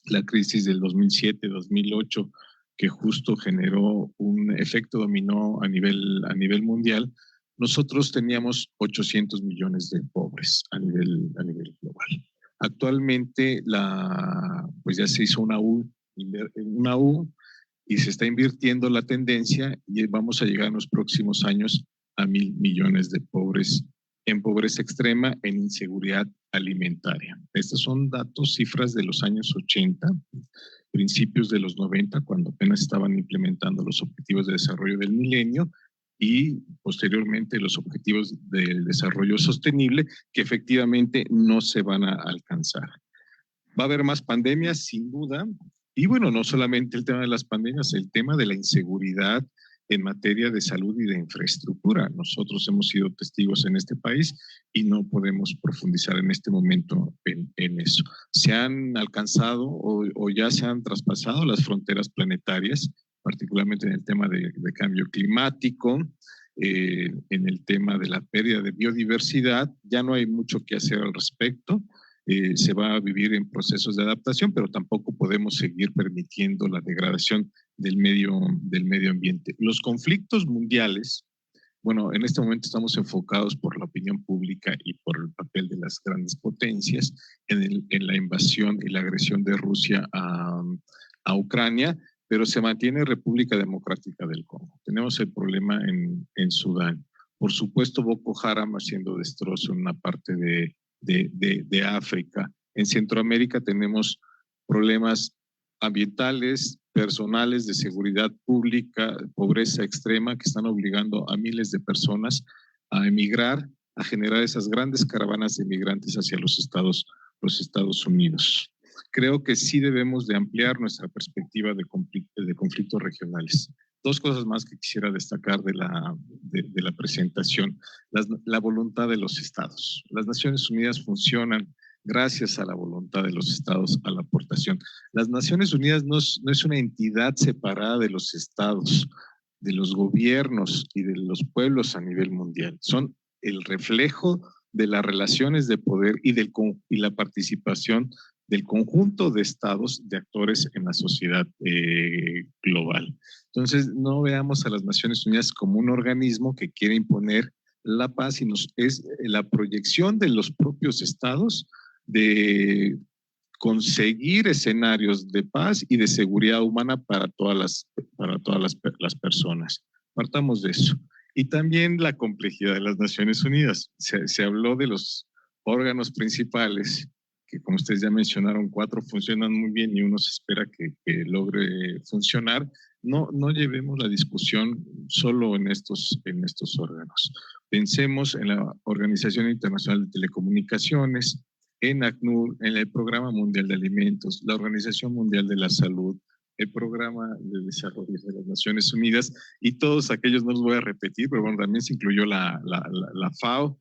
la crisis del 2007-2008, que justo generó un efecto dominó a nivel mundial, nosotros teníamos 800 millones de pobres a nivel global. Actualmente pues ya se hizo una U y se está invirtiendo la tendencia y vamos a llegar en los próximos años a 1,000 millones de pobres en pobreza extrema, en inseguridad alimentaria. Estos son datos, cifras de los años 80, principios de los 90, cuando apenas estaban implementando los objetivos de desarrollo del milenio y posteriormente los objetivos del desarrollo sostenible, que efectivamente no se van a alcanzar. Va a haber más pandemias, sin duda, y bueno, no solamente el tema de las pandemias, el tema de la inseguridad en materia de salud y de infraestructura. Nosotros hemos sido testigos en este país y no podemos profundizar en este momento en eso. Se han alcanzado o ya se han traspasado las fronteras planetarias, particularmente en el tema de cambio climático, en el tema de la pérdida de biodiversidad. Ya no hay mucho que hacer al respecto. Se va a vivir en procesos de adaptación, pero tampoco podemos seguir permitiendo la degradación del medio ambiente. Los conflictos mundiales, bueno, en este momento estamos enfocados por la opinión pública y por el papel de las grandes potencias en la invasión y la agresión de Rusia a Ucrania, pero se mantiene República Democrática del Congo. Tenemos el problema en Sudán. Por supuesto, Boko Haram haciendo destrozo en una parte de África. En Centroamérica tenemos problemas ambientales, personales, de seguridad pública, pobreza extrema, que están obligando a miles de personas a emigrar, a generar esas grandes caravanas de migrantes hacia los Estados Unidos. Creo que sí debemos de ampliar nuestra perspectiva de conflictos regionales. Dos cosas más que quisiera destacar de la presentación. La voluntad de los estados. Las Naciones Unidas funcionan gracias a la voluntad de los estados, a la aportación. Las Naciones Unidas no es una entidad separada de los estados, de los gobiernos y de los pueblos a nivel mundial. Son el reflejo de las relaciones de poder y la participación del conjunto de estados, de actores en la sociedad global. Entonces, no veamos a las Naciones Unidas como un organismo que quiere imponer la paz, sino es la proyección de los propios estados de conseguir escenarios de paz y de seguridad humana para todas las personas. Partamos de eso. Y también la complejidad de las Naciones Unidas. Se habló de los órganos principales, que como ustedes ya mencionaron, 4 funcionan muy bien y uno se espera que logre funcionar. No llevemos la discusión solo en estos órganos. Pensemos en la Organización Internacional de Telecomunicaciones, en ACNUR, en el Programa Mundial de Alimentos, la Organización Mundial de la Salud, el Programa de Desarrollo de las Naciones Unidas, y todos aquellos no los voy a repetir, pero bueno, también se incluyó la FAO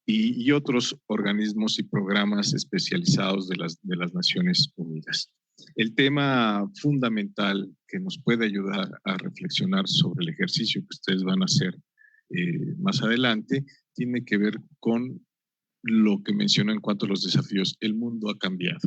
y otros organismos y programas especializados de las Naciones Unidas. El tema fundamental que nos puede ayudar a reflexionar sobre el ejercicio que ustedes van a hacer más adelante tiene que ver con lo que mencionó en cuanto a los desafíos. El mundo ha cambiado.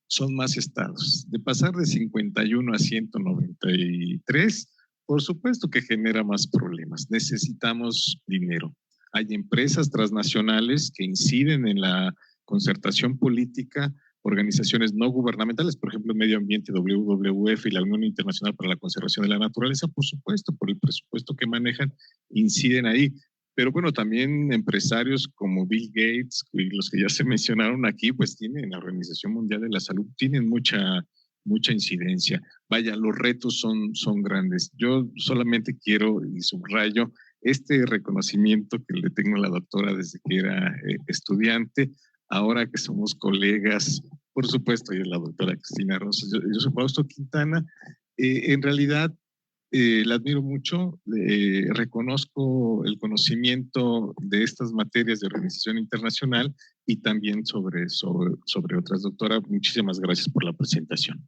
Son más estados. De pasar de 51 a 193, por supuesto que genera más problemas. Necesitamos dinero. Hay empresas transnacionales que inciden en la concertación política organizaciones no gubernamentales, por ejemplo, Medio Ambiente, WWF y la Unión Internacional para la Conservación de la Naturaleza, por supuesto, por el presupuesto que manejan, inciden ahí. Pero bueno, también empresarios como Bill Gates y los que ya se mencionaron aquí, pues tienen, la Organización Mundial de la Salud, tienen mucha incidencia. Vaya, los retos son grandes. Yo solamente quiero, y subrayo, este reconocimiento que le tengo a la doctora desde que era estudiante, ahora que somos colegas, por supuesto, ella es la doctora Cristina Rosas, yo soy Fausto Quintana, en realidad la admiro mucho, reconozco el conocimiento de estas materias de organización internacional y también sobre otras. Doctora, muchísimas gracias por la presentación.